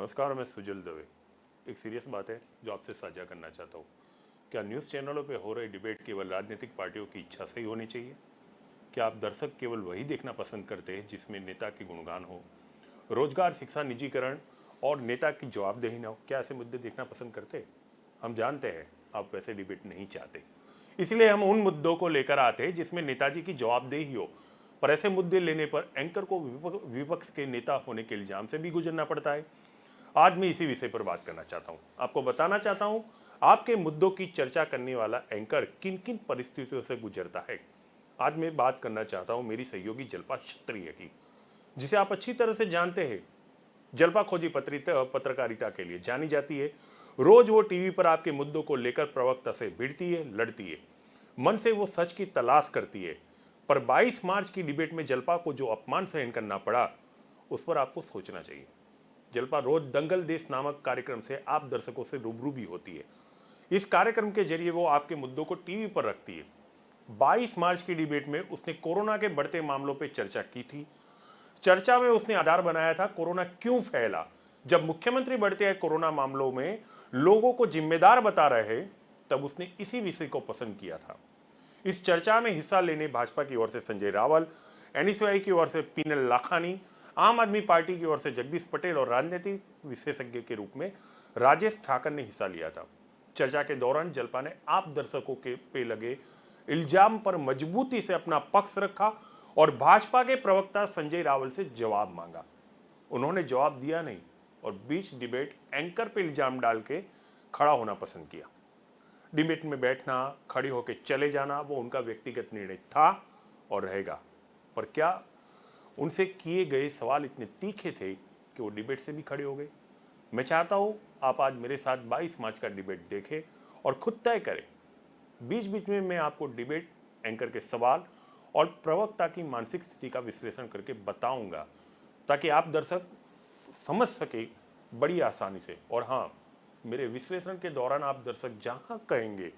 नमस्कार, मैं सुजल दवे। एक सीरियस बात है जो आपसे साझा करना चाहता हूँ। क्या न्यूज़ चैनलों पे हो रही डिबेट केवल राजनीतिक पार्टियों की इच्छा से ही होनी चाहिए? क्या आप दर्शक केवल वही देखना पसंद करते हैं जिसमें नेता की गुणगान हो, रोजगार, शिक्षा, निजीकरण और नेता की जवाबदेही ना हो? क्या ऐसे मुद्दे देखना पसंद करते हैं? हम जानते हैं आप वैसे डिबेट नहीं चाहते, इसलिए हम उन मुद्दों को लेकर आते हैं जिसमें नेताजी की जवाबदेही हो। पर ऐसे मुद्दे लेने पर एंकर को विपक्ष के नेता होने के इल्जाम से भी गुजरना पड़ता है। आज मैं इसी विषय पर बात करना चाहता हूं। आपको बताना चाहता हूं आपके मुद्दों की चर्चा करने वाला एंकर किन किन परिस्थितियों से गुजरता है। आज मैं बात करना चाहता हूं मेरी सहयोगी जल्पा क्षत्रिय की, जिसे आप अच्छी तरह से जानते हैं। जल्पा खोजी पत्रकारिता के लिए जानी जाती है। रोज वो टीवी पर आपके मुद्दों को लेकर प्रवक्ता से भिड़ती है, लड़ती है, मन से वो सच की तलाश करती है। पर 22 मार्च की डिबेट में जल्पा को जो अपमान सहन करना पड़ा, उस पर आपको सोचना चाहिए। जल्पा रोज दंगल देश नामक कार्यक्रम से आप दर्शकों से रूबरू भी होती है। इस कार्यक्रम के जरिए वो आपके मुद्दों को टीवी पर रखती है। 22 मार्च की डिबेट में उसने कोरोना के बढ़ते मामलों पर चर्चा की थी। चर्चा में उसने आधार बनाया था कोरोना क्यों फैला। जब मुख्यमंत्री बढ़ते हैं कोरोना मामलों में लोगों को जिम्मेदार बता रहे, तब उसने इसी विषय को पसंद किया था। इस चर्चा में हिस्सा लेने भाजपा की ओर से संजय रावल, एनएसयूआई की ओर से पीनल लाखानी, आम आदमी पार्टी की ओर से जगदीश पटेल और राजनीतिक विशेषज्ञ के रूप में राजेश ठाकर ने हिस्सा लिया था। चर्चा के दौरान जल्पा ने आप दर्शकों के पे लगे इल्जाम पर मजबूती से अपना पक्ष रखा और भाजपा के प्रवक्ता संजय रावल से जवाब मांगा। उन्होंने जवाब दिया नहीं और बीच डिबेट एंकर पे इल्जाम डाल के खड़ा होना पसंद किया। डिबेट में बैठना, खड़े होकर चले जाना वो उनका व्यक्तिगत निर्णय था और रहेगा। पर क्या उनसे किए गए सवाल इतने तीखे थे कि वो डिबेट से भी खड़े हो गए? मैं चाहता हूं आप आज मेरे साथ 22 मार्च का डिबेट देखें और खुद तय करें। बीच बीच में मैं आपको डिबेट एंकर के सवाल और प्रवक्ता की मानसिक स्थिति का विश्लेषण करके बताऊंगा, ताकि आप दर्शक समझ सके बड़ी आसानी से। और हाँ, मेरे विश्लेषण के दौरान आप दर्शक जहां कहेंगे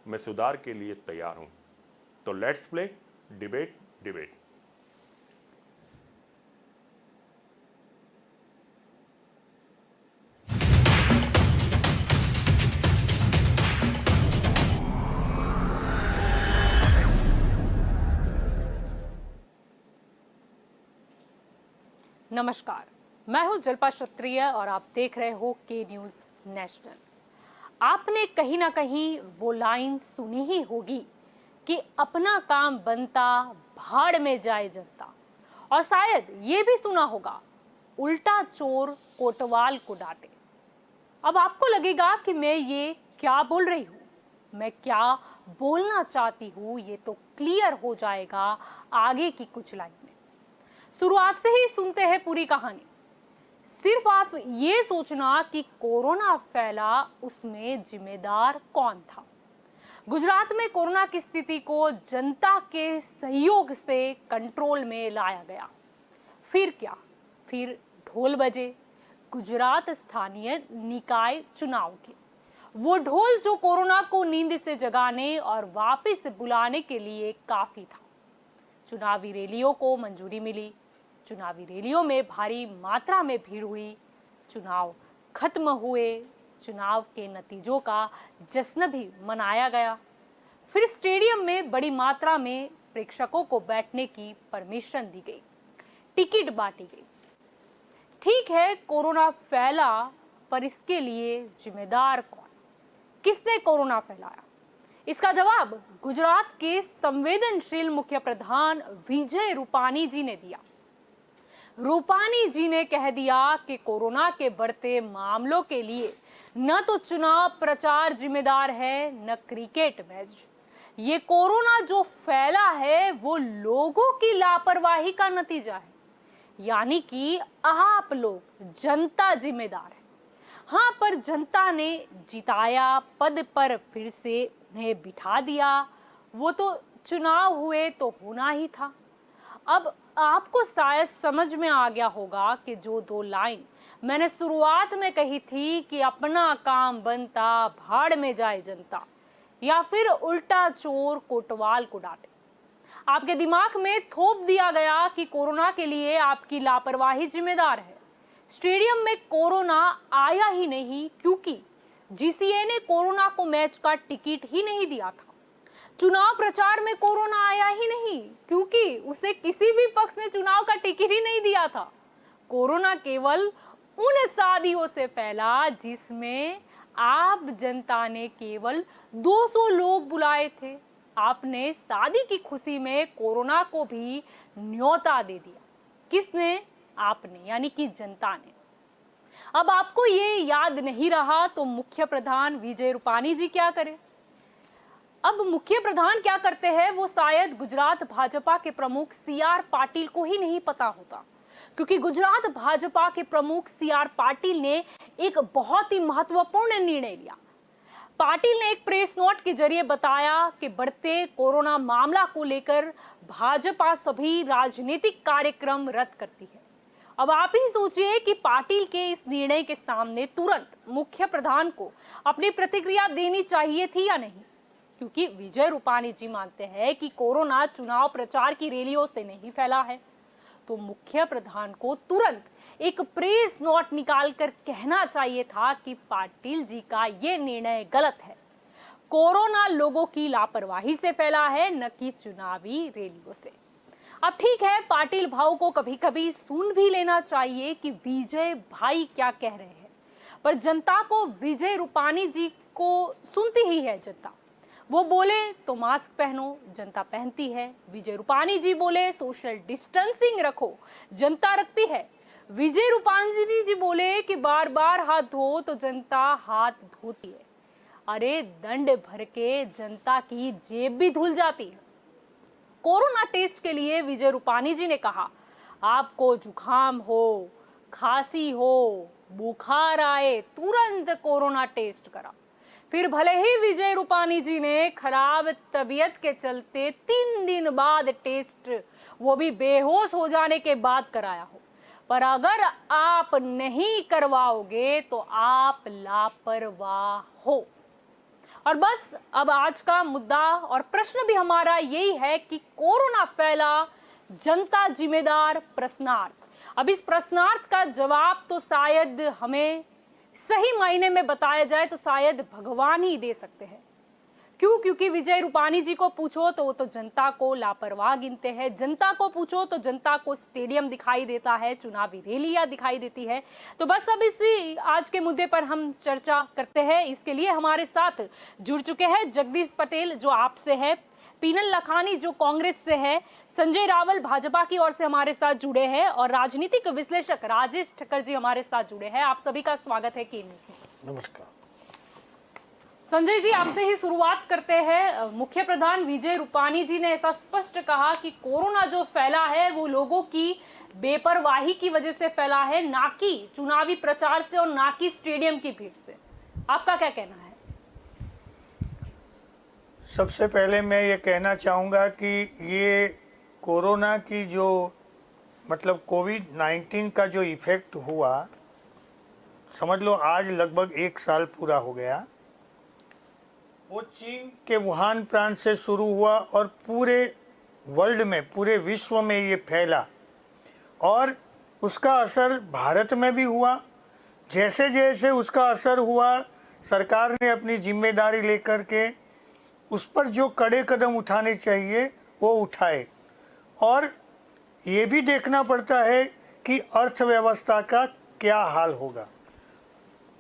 मैं सुधार के लिए तैयार हूं। तो लेट्स प्ले डिबेट डिबेट। नमस्कार, मैं हूं जल्पा क्षत्रिय और आप देख रहे हो के न्यूज नेशनल। आपने कहीं ना कहीं वो लाइन सुनी ही होगी कि अपना काम बनता भाड़ में जाए जनता, और शायद ये भी सुना होगा उल्टा चोर कोतवाल को डांटे। अब आपको लगेगा कि मैं ये क्या बोल रही हूँ, मैं क्या बोलना चाहती हूँ, ये तो क्लियर हो जाएगा आगे की कुछ लाइन में। शुरुआत से ही सुनते हैं पूरी कहानी। सिर्फ आप ये सोचना कि कोरोना फैला, उसमें जिम्मेदार कौन था। गुजरात में कोरोना की स्थिति को जनता के सहयोग से कंट्रोल में लाया गया। फिर क्या, फिर ढोल बजे गुजरात स्थानीय निकाय चुनाव के। वो ढोल जो कोरोना को नींद से जगाने और वापस बुलाने के लिए काफी था। चुनावी रैलियों को मंजूरी मिली, चुनावी रैलियों में भारी मात्रा में भीड़ हुई, चुनाव खत्म हुए, चुनाव के नतीजों का जश्न भी मनाया गया। फिर स्टेडियम में बड़ी मात्रा में प्रेक्षकों को बैठने की परमिशन दी गई, टिकट बांटी गई। ठीक है, कोरोना फैला, पर इसके लिए जिम्मेदार कौन? किसने कोरोना फैलाया? इसका जवाब गुजरात के संवेदनशील मुख्य प्रधान विजय रूपानी जी ने दिया। रूपानी जी ने कह दिया कि कोरोना के बढ़ते मामलों के लिए न तो चुनाव प्रचार जिम्मेदार है, न क्रिकेट मैच। ये कोरोना जो फैला है वो लोगों की लापरवाही का नतीजा है, यानी कि आप लोग, जनता जिम्मेदार है। हाँ, पर जनता ने जिताया, पद पर फिर से उन्हें बिठा दिया। वो तो चुनाव हुए तो होना ही था। अब आपको शायद समझ में आ गया होगा कि जो दो लाइन मैंने शुरुआत में कही थी कि अपना काम बनता भाड़ में जाए जनता, या फिर उल्टा चोर कोतवाल को डांटे, आपके दिमाग में थोप दिया गया कि कोरोना के लिए आपकी लापरवाही जिम्मेदार है। स्टेडियम में कोरोना आया ही नहीं, क्योंकि जीसीए ने कोरोना को मैच का टिकट ही नहीं दिया था। चुनाव प्रचार में कोरोना आया ही नहीं, क्योंकि उसे किसी भी पक्ष ने चुनाव का टिकट ही नहीं दिया था। कोरोना केवल उन शादियों से फैला जिसमें आप जनता ने केवल 200 लोग बुलाए थे। आपने शादी की खुशी में कोरोना को भी न्योता दे दिया। किसने? आपने, यानी कि जनता ने। अब आपको ये याद नहीं रहा तो मुख्य प्रधान विजय रूपाणी जी क्या करें? अब मुख्य प्रधान क्या करते हैं वो शायद गुजरात भाजपा के प्रमुख सीआर पाटिल को ही नहीं पता होता, क्योंकि गुजरात भाजपा के प्रमुख सीआर पाटिल ने एक बहुत ही महत्वपूर्ण निर्णय लिया। पाटिल ने एक प्रेस नोट के जरिए बताया कि बढ़ते कोरोना मामला को लेकर भाजपा सभी राजनीतिक कार्यक्रम रद्द करती है। अब आप ही सोचिए कि पाटिल के इस निर्णय के सामने तुरंत मुख्य प्रधान को अपनी प्रतिक्रिया देनी चाहिए थी या नहीं, क्योंकि विजय रूपाणी जी मानते हैं कि कोरोना चुनाव प्रचार की रैलियों से नहीं फैला है। तो मुख्य प्रधान को तुरंत एक प्रेस नोट निकालकर कहना चाहिए था कि पाटिल जी का ये निर्णय गलत है। कोरोना लोगों की लापरवाही से फैला है, न कि चुनावी रैलियों से। अब ठीक है, पाटिल भाऊ को कभी कभी सुन भी लेना चाहिए कि विजय भाई क्या कह रहे हैं, पर जनता को विजय रूपाणी जी को सुनती ही है जनता। वो बोले तो मास्क पहनो, जनता पहनती है। विजय रूपाणी जी बोले सोशल डिस्टेंसिंग रखो, जनता रखती है। विजय रूपाणी जी बोले कि बार बार हाथ धो, तो जनता हाथ धोती है। अरे दंड भर के जनता की जेब भी धुल जाती है। कोरोना टेस्ट के लिए विजय रूपाणी जी ने कहा, आपको जुकाम हो, खांसी हो, बुखार आए, तुरंत कोरोना टेस्ट करा। फिर भले ही विजय रूपाणी जी ने खराब तबीयत के चलते 3 दिन बाद टेस्ट, वो भी बेहोश हो जाने के बाद कराया हो, पर अगर आप नहीं करवाओगे तो आप लापरवाह हो। और बस अब आज का मुद्दा और प्रश्न भी हमारा यही है कि कोरोना फैला, जनता जिम्मेदार? प्रश्नार्थ। अब इस प्रश्नार्थ का जवाब तो शायद हमें सही मायने में बताया जाए तो शायद भगवान ही दे सकते हैं। क्यों? क्योंकि विजय रूपाणी जी को पूछो तो वो तो जनता को लापरवाह गिनते हैं, जनता को पूछो तो जनता को स्टेडियम दिखाई देता है, चुनावी रैलियां दिखाई देती है। तो बस अब इसी आज के मुद्दे पर हम चर्चा करते हैं। इसके लिए हमारे साथ जुड़ चुके हैं जगदीश पटेल जो आपसे है, पीनल लखानी जो कांग्रेस से है, संजय रावल भाजपा की ओर से हमारे साथ जुड़े हैं, और राजनीतिक विश्लेषक राजेश ठक्कर जी हमारे साथ जुड़े हैं। आप सभी का स्वागत है के न्यूज़ में। नमस्कार। संजय जी, आपसे ही शुरुआत करते हैं। मुख्य प्रधान विजय रूपाणी जी ने ऐसा स्पष्ट कहा कि कोरोना जो फैला है वो लोगों की बेपरवाही की वजह से फैला है, ना कि चुनावी प्रचार से और ना कि स्टेडियम की भीड़ से। आपका क्या कहना है? सबसे पहले मैं ये कहना चाहूँगा कि ये कोरोना की जो कोविड-19 का जो इफ़ेक्ट हुआ, समझ लो आज लगभग 1 साल पूरा हो गया। वो चीन के वुहान प्रांत से शुरू हुआ और पूरे वर्ल्ड में, पूरे विश्व में ये फैला, और उसका असर भारत में भी हुआ। जैसे जैसे उसका असर हुआ, सरकार ने अपनी जिम्मेदारी लेकर के उस पर जो कड़े कदम उठाने चाहिए वो उठाए। और ये भी देखना पड़ता है कि अर्थव्यवस्था का क्या हाल होगा।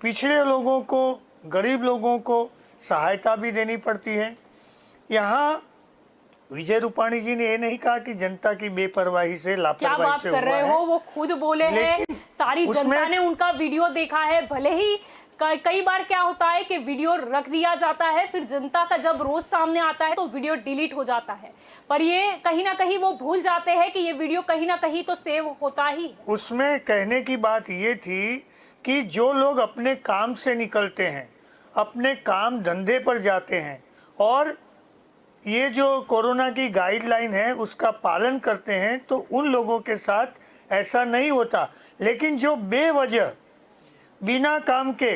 पिछड़े लोगों को, गरीब लोगों को सहायता भी देनी पड़ती है। यहाँ विजय रूपाणी जी ने ये नहीं कहा कि जनता की बेपरवाही से, लापरवाही से हुआ है। क्या बात कर रहे हो, वो खुद बोले हैं, सारी जनता ने उनका वीडियो देखा है। भले ही कई बार क्या होता है कि वीडियो रख दिया जाता है, फिर जनता का जब रोज सामने आता है तो वीडियो डिलीट हो जाता है, पर ये कहीं ना कहीं वो भूल जाते हैं कि ये वीडियो कहीं ना कहीं तो सेव होता ही है। उसमें कहने की बात ये थी कि जो लोग अपने काम से निकलते हैं, अपने काम धंधे पर जाते हैं और ये जो कोरोना की गाइडलाइन है उसका पालन करते हैं, तो उन लोगों के साथ ऐसा नहीं होता। लेकिन जो बेवजह बिना काम के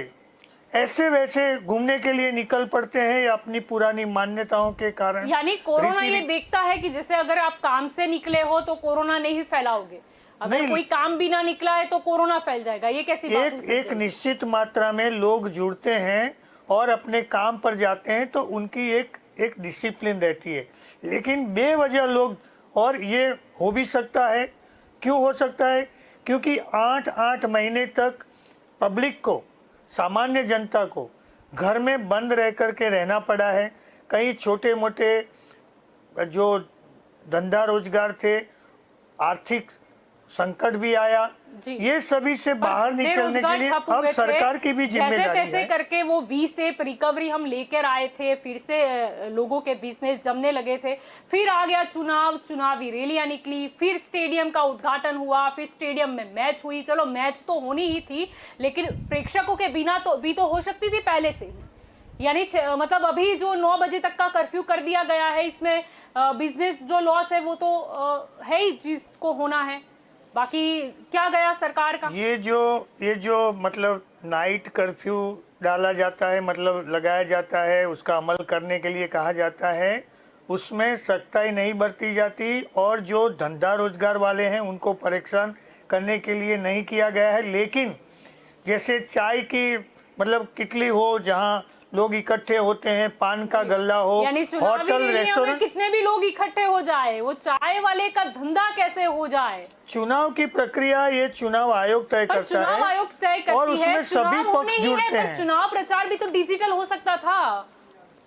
ऐसे वैसे घूमने के लिए निकल पड़ते हैं या अपनी पुरानी मान्यताओं के कारण, यानी कोरोना ये देखता है कि जैसे अगर आप काम से निकले हो तो कोरोना नहीं फैलाओगे, अगर नहीं। कोई काम भी ना निकला है तो कोरोना फैल जाएगा, ये कैसी बात हो सकती एक है? निश्चित मात्रा में लोग जुड़ते हैं और अपने काम पर जाते हैं तो उनकी एक डिसिप्लिन रहती है, लेकिन बेवजह लोग, और ये हो भी सकता है, क्यों हो सकता है, क्योंकि 8 महीने तक पब्लिक को, सामान्य जनता को घर में बंद रह कर के रहना पड़ा है। कई छोटे मोटे जो धंधा रोजगार थे, आर्थिक संकट भी आया, जी। ये सभी से बाहर निकलने के लिए ठप हुए अब थे। सरकार की भी जिम्मेदारी जैसे है। करके वो वी से रिकवरी हम लेकर आए थे, फिर से लोगों के बिजनेस जमने लगे थे, फिर आ गया चुनाव, चुनावी रैलियां निकली, फिर स्टेडियम का उद्घाटन हुआ, फिर स्टेडियम में मैच हुई। चलो मैच तो होनी ही थी, लेकिन प्रेक्षकों के बिना तो भी तो हो सकती थी पहले से ही। यानी मतलब अभी जो 9 बजे तक का कर्फ्यू कर दिया गया है, इसमें बिजनेस जो लॉस है वो तो है ही जिसको होना है, बाकी क्या गया सरकार का। ये जो मतलब नाइट कर्फ्यू डाला जाता है, मतलब लगाया जाता है, उसका अमल करने के लिए कहा जाता है, उसमें सख्ताई नहीं बरती जाती, और जो धंधा रोजगार वाले हैं उनको परेशान करने के लिए नहीं किया गया है। लेकिन जैसे चाय की मतलब किटली हो, जहाँ लोग इकट्ठे होते हैं, पान का गल्ला हो, यानी होटल रेस्टोरेंट, कितने भी लोग इकट्ठे हो जाए, वो चाय वाले का धंधा कैसे हो जाए। चुनाव की प्रक्रिया ये चुनाव आयोग तय करता चुनाव है, आयोग तय करती और उसमें है, सभी पक्ष जुड़ते हैं। चुनाव प्रचार भी तो डिजिटल हो सकता था,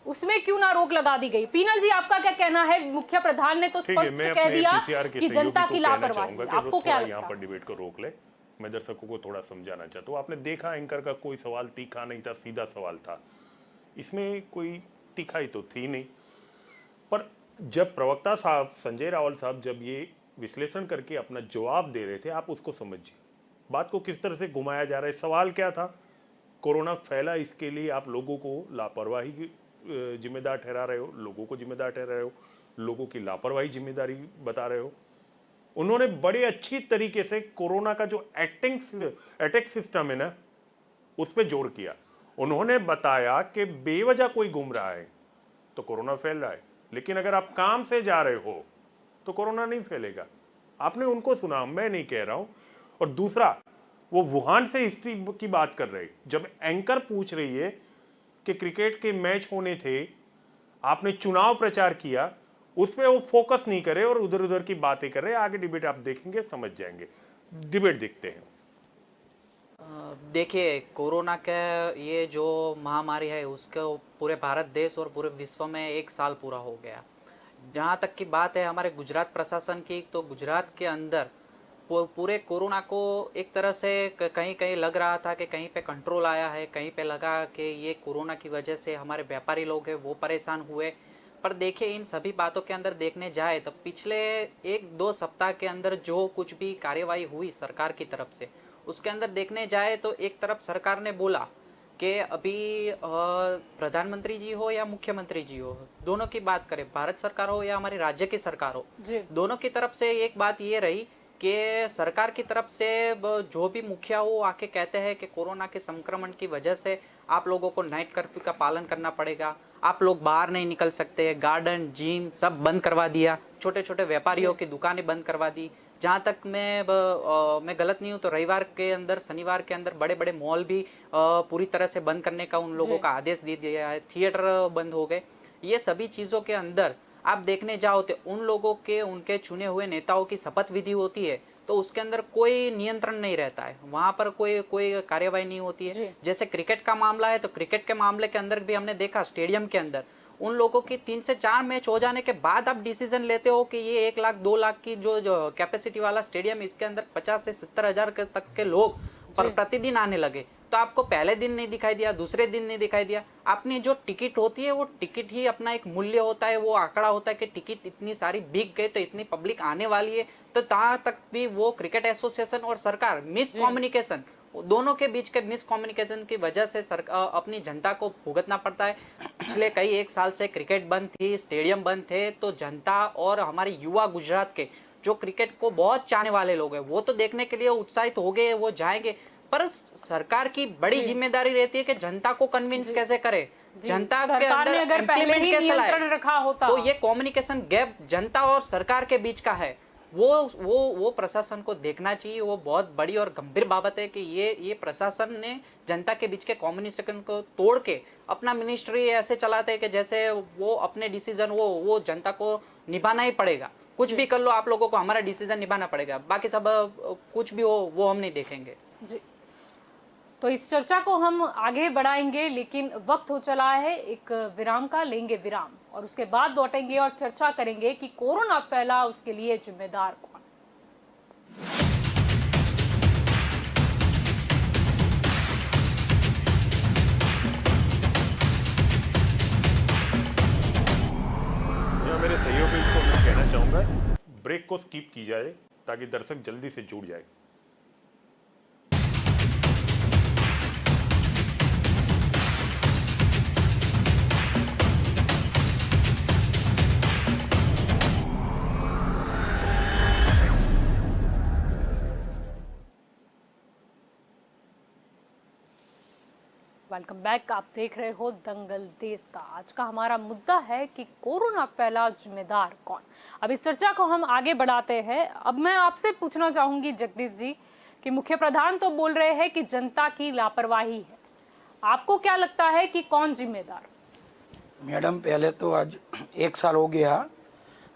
उसमें क्यों ना रोक लगा दी गई। पीनल जी, आपका क्या कहना है? मुख्य प्रधान ने तो स्पष्ट कह दिया कि जनता की लापरवाही। आपको क्या लगता है? यहाँ पर डिबेट को रोक ले, मैं दर्शकों को थोड़ा समझाना चाहता हूँ। आपने देखा एंकर का कोई सवाल तीखा नहीं था, सीधा सवाल था, इसमें कोई तीखाई तो थी नहीं। पर जब प्रवक्ता साहब संजय रावल साहब जब ये विश्लेषण करके अपना जवाब दे रहे थे, आप उसको समझिए, बात को किस तरह से घुमाया जा रहा है। सवाल क्या था? कोरोना फैला, इसके लिए आप लोगों को लापरवाही की जिम्मेदार ठहरा रहे हो, लोगों को जिम्मेदार ठहरा रहे हो, लोगों की लापरवाही जिम्मेदारी बता रहे हो। उन्होंने बड़े अच्छी तरीके से कोरोना का जो अटैक सिस्टम है ना, उस पर जोर किया। उन्होंने बताया कि बेवजह कोई घूम रहा है तो कोरोना फैल रहा है, लेकिन अगर आप काम से जा रहे हो तो कोरोना नहीं फैलेगा। आपने उनको सुना, मैं नहीं कह रहा हूं। और दूसरा, वो वुहान से हिस्ट्री की बात कर रहे, जब एंकर पूछ रही है कि क्रिकेट के मैच होने थे, आपने चुनाव प्रचार किया, उस पर वो फोकस नहीं करे और उधर उधर की बातें कर रहे। आगे डिबेट आप देखेंगे, समझ जाएंगे। डिबेट देखते हैं। देखिए, कोरोना का ये जो महामारी है उसको पूरे भारत देश और पूरे विश्व में 1 साल पूरा हो गया। जहाँ तक की बात है हमारे गुजरात प्रशासन की, तो गुजरात के अंदर पूरे कोरोना को एक तरह से कहीं कहीं लग रहा था कि कहीं पे कंट्रोल आया है, कहीं पे लगा कि ये कोरोना की वजह से हमारे व्यापारी लोग हैं वो परेशान हुए। पर देखिए, इन सभी बातों के अंदर देखने जाए तो पिछले 1-2 सप्ताह के अंदर जो कुछ भी कार्यवाही हुई सरकार की तरफ से, उसके अंदर देखने जाए तो एक तरफ सरकार ने बोला कि अभी प्रधानमंत्री जी हो या मुख्यमंत्री जी हो, दोनों की बात करें, भारत सरकार हो या हमारी राज्य की सरकार हो, दोनों की तरफ से एक बात ये रही कि सरकार की तरफ से जो भी मुखिया हो आके कहते हैं कि कोरोना के संक्रमण की वजह से आप लोगों को नाइट कर्फ्यू का पालन करना पड़ेगा, आप लोग बाहर नहीं निकल सकते, गार्डन जिम सब बंद करवा दिया, छोटे छोटे व्यापारियों की दुकानें बंद करवा दी। जहाँ तक मैं गलत नहीं हूँ तो रविवार के अंदर, शनिवार के अंदर बड़े बड़े मॉल भी पूरी तरह से बंद करने का उन लोगों का आदेश दे दिया है, थिएटर बंद हो गए। ये सभी चीज़ों के अंदर आप देखने जाओ तो उन लोगों के, उनके चुने हुए नेताओं की शपथ विधि होती है तो उसके अंदर कोई नियंत्रण नहीं रहता है, वहां पर कोई कार्यवाही नहीं होती है। जैसे क्रिकेट का मामला है तो क्रिकेट के मामले के अंदर भी हमने देखा, स्टेडियम के अंदर उन लोगों की 3 से 4 मैच हो जाने के बाद आप डिसीजन लेते हो कि ये 1 लाख 2 लाख की जो कैपेसिटी वाला स्टेडियम, इसके अंदर 50 से 70 हजार तक के लोग प्रतिदिन आने लगे, तो आपको पहले दिन नहीं दिखाई दिया, दूसरे दिन नहीं दिखाई दिया। आपने जो टिकट होती है वो टिकट ही अपना एक मूल्य होता है, वो आंकड़ा होता है कि टिकट इतनी सारी बिक गई तो इतनी पब्लिक आने वाली है। तो तहाँ तक भी वो क्रिकेट एसोसिएशन और सरकार मिस कम्युनिकेशन, दोनों के बीच के मिस कम्युनिकेशन की वजह से अपनी जनता को भुगतना पड़ता है। पिछले कई 1 साल से क्रिकेट बंद थी, स्टेडियम बंद थे, तो जनता और हमारे युवा गुजरात के जो क्रिकेट को बहुत चाहने वाले लोग हैं वो तो देखने के लिए उत्साहित हो गए, वो जाएंगे। पर सरकार की बड़ी जिम्मेदारी रहती है कि जनता को कन्विंस कैसे करे, जनता के अंदर इम्प्लीमेंट कैसे लाए। रखा होता तो ये कम्युनिकेशन गैप जनता और सरकार के बीच का है, वो प्रशासन को देखना चाहिए। वो बहुत बड़ी और गंभीर बाबत है कि ये प्रशासन ने जनता के बीच के कम्युनिकेशन को तोड़ के अपना मिनिस्ट्री ऐसे चलाते हैं कि जैसे वो अपने डिसीजन वो जनता को निभाना ही पड़ेगा। कुछ भी कर लो, आप लोगों को हमारा डिसीजन निभाना पड़ेगा, बाकी सब कुछ भी हो वो हम नहीं देखेंगे जी। तो इस चर्चा को हम आगे बढ़ाएंगे, लेकिन वक्त हो चला है एक विराम का। लेंगे विराम और उसके बाद लौटेंगे और चर्चा करेंगे कि कोरोना फैला उसके लिए जिम्मेदार कौन। मेरे सहयोगी को मैं कहना चाहूँगा ब्रेक को स्किप की जाए ताकि दर्शक जल्दी से जुड़ जाए। Welcome back. आप देख रहे हो दंगल देश का। आज का हमारा मुद्दा है कि कोरोना फैला जिम्मेदार कौन। अब इस चर्चा को हम आगे बढ़ाते हैं। अब मैं आपसे पूछना चाहूंगी जगदीश जी कि मुख्य प्रधान तो बोल रहे हैं कि जनता की लापरवाही है, आपको क्या लगता है कि कौन जिम्मेदार? मैडम, पहले तो आज 1 साल हो गया,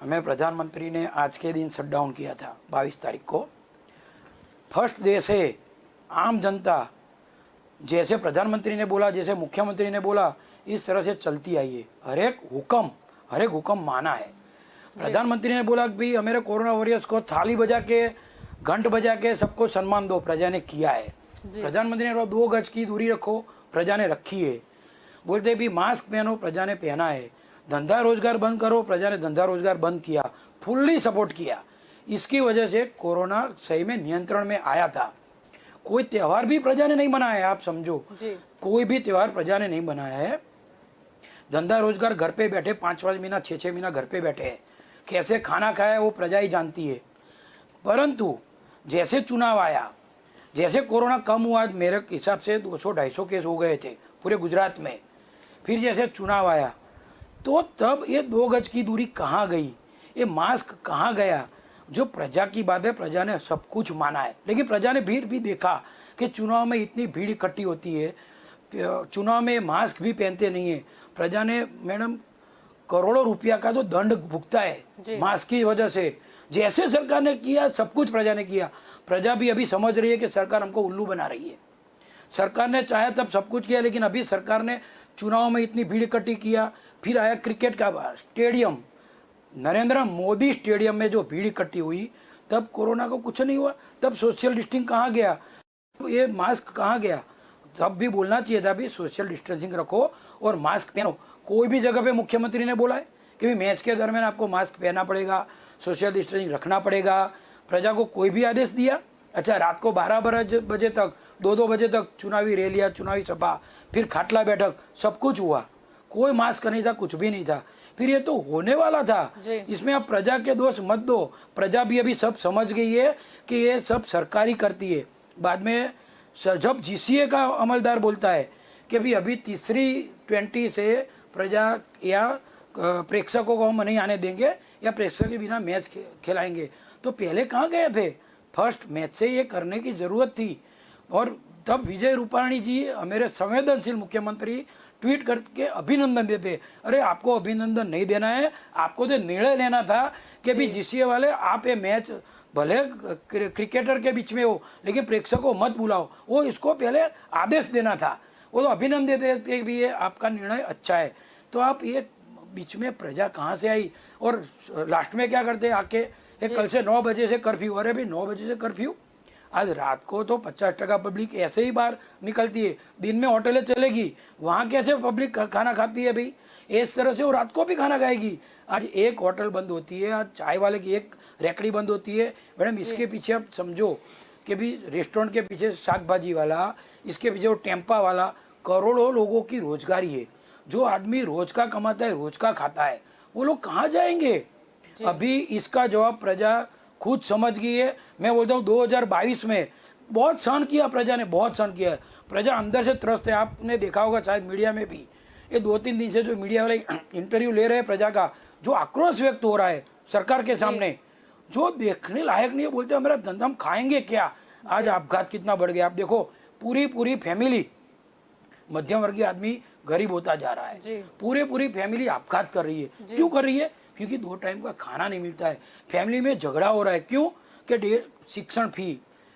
हमें प्रधानमंत्री ने आज के दिन शटडाउन किया था 22 तारीख को। फर्स्ट डे से आम जनता जैसे प्रधानमंत्री ने बोला, जैसे मुख्यमंत्री ने बोला, इस तरह से चलती आई है। हर एक हुक्म माना है। प्रधानमंत्री ने बोला कि भाई हमारे कोरोना वॉरियर्स को थाली बजा के, घंट बजा के सबको सम्मान दो, प्रजा ने किया है। प्रधानमंत्री ने बोला 2 गज की दूरी रखो, प्रजा ने रखी है। बोलते भी मास्क पहनो, प्रजा ने पहना है। धंधा रोजगार बंद करो, प्रजा ने धंधा रोजगार बंद किया, फुल्ली सपोर्ट किया। इसकी वजह से कोरोना सही में नियंत्रण में आया था। कोई त्यौहार भी प्रजा ने नहीं मनाया है, आप समझो, कोई भी त्यौहार प्रजा ने नहीं मनाया है। धंधा रोजगार घर पे बैठे 5-5 महीना 6-6 महीना घर पे बैठे हैं। कैसे खाना खाया वो प्रजा ही जानती है। परंतु जैसे चुनाव आया, जैसे कोरोना कम हुआ, मेरे हिसाब से 200-250 केस हो गए थे पूरे गुजरात में। फिर जैसे चुनाव आया तो तब ये 2 गज की दूरी कहाँ गई, ये मास्क कहाँ गया? जो प्रजा की बात है, प्रजा ने सब कुछ माना है। लेकिन प्रजा ने भीड़ भी देखा कि चुनाव में इतनी भीड़ इकट्ठी होती है, चुनाव में मास्क भी पहनते नहीं है। प्रजा ने मैडम करोड़ों रुपया का तो दंड भुगता है मास्क की वजह से। जैसे सरकार ने किया सब कुछ प्रजा ने किया। प्रजा भी अभी समझ रही है कि सरकार हमको उल्लू बना रही है। सरकार ने चाहे तब सब कुछ किया, लेकिन अभी सरकार ने चुनाव में इतनी भीड़ इकट्ठी किया। फिर आया क्रिकेट का स्टेडियम, नरेंद्र मोदी स्टेडियम में जो भीड़ इकट्ठी हुई, तब कोरोना को कुछ नहीं हुआ। तब सोशल डिस्टेंसिंग कहाँ गया, ये मास्क कहाँ गया? तब भी बोलना चाहिए था भी सोशल डिस्टेंसिंग रखो और मास्क पहनो। कोई भी जगह पे मुख्यमंत्री ने बोला है कि भाई मैच के दरमियान आपको मास्क पहनना पड़ेगा, सोशल डिस्टेंसिंग रखना पड़ेगा। प्रजा को कोई भी आदेश दिया? अच्छा, रात को 12 बजे तक, 2-2 बजे तक चुनावी रैलियाँ, चुनावी सभा, फिर खाटला बैठक, सब कुछ हुआ। कोई मास्क नहीं था, कुछ भी नहीं था। फिर ये तो होने वाला था, इसमें आप प्रजा के दोष मत दो। प्रजा भी अभी सब समझ गई है कि ये सब सरकारी करती है। बाद में जब जीसीए का अमलदार बोलता है कि भाई अभी तीसरी 20 से प्रजा या प्रेक्षकों को हम नहीं आने देंगे या प्रेक्षक के बिना मैच खिलाएंगे, तो पहले कहाँ गए थे? फर्स्ट मैच से ये करने की ज़रूरत थी। और तब विजय रूपाणी जी, मेरे संवेदनशील मुख्यमंत्री, ट्वीट करके अभिनंदन देते। अरे आपको अभिनंदन नहीं देना है, आपको तो निर्णय लेना था कि भी जीसीए वाले आप ये मैच भले क्रिकेटर के बीच में हो लेकिन प्रेक्षकों को मत बुलाओ। वो इसको पहले आदेश देना था। वो तो अभिनंदन देते भी ये आपका निर्णय अच्छा है। तो आप ये बीच में प्रजा कहाँ से आई? और लास्ट में क्या करते आके, कल से 9 बजे से कर्फ्यू। अरे भाई 9 बजे से कर्फ्यू? आज रात को तो 50% पब्लिक ऐसे ही बाहर निकलती है, दिन में होटलें चलेगी, वहाँ कैसे पब्लिक खाना खाती है भाई? इस तरह से वो रात को भी खाना खाएगी। आज एक होटल बंद होती है, आज चाय वाले की एक रेकड़ी बंद होती है। मैडम इसके पीछे आप समझो कि भी रेस्टोरेंट के पीछे शाक भाजी वाला, इसके पीछे वो टेम्पा वाला, करोड़ों लोगों की रोजगारी है। जो आदमी रोज का कमाता है, रोज का खाता है, वो लोग कहाँ जाएंगे? अभी इसका जवाब प्रजा खुद समझ गई है। मैं बोलता हूँ 2022 में बहुत सहन किया प्रजा ने, बहुत सहन किया। प्रजा अंदर से त्रस्त है। आपने देखा होगा शायद मीडिया में भी, ये 2-3 दिन से जो मीडिया वाले इंटरव्यू ले रहे हैं प्रजा का, जो आक्रोश व्यक्त हो रहा है सरकार के सामने, जो देखने लायक नहीं है, बोलते हैं मेरा धंधा, हम खाएंगे क्या। आज अपघात कितना बढ़ गया, आप देखो पूरी फैमिली, मध्यम वर्गीय आदमी गरीब होता जा रहा जी। है, पूरी फैमिली अपघात कर रही है। क्यों कर रही है? क्योंकि 2 टाइम का खाना नहीं मिलता है, फैमिली में झगड़ा हो रहा है। क्यों? कि शिक्षण फी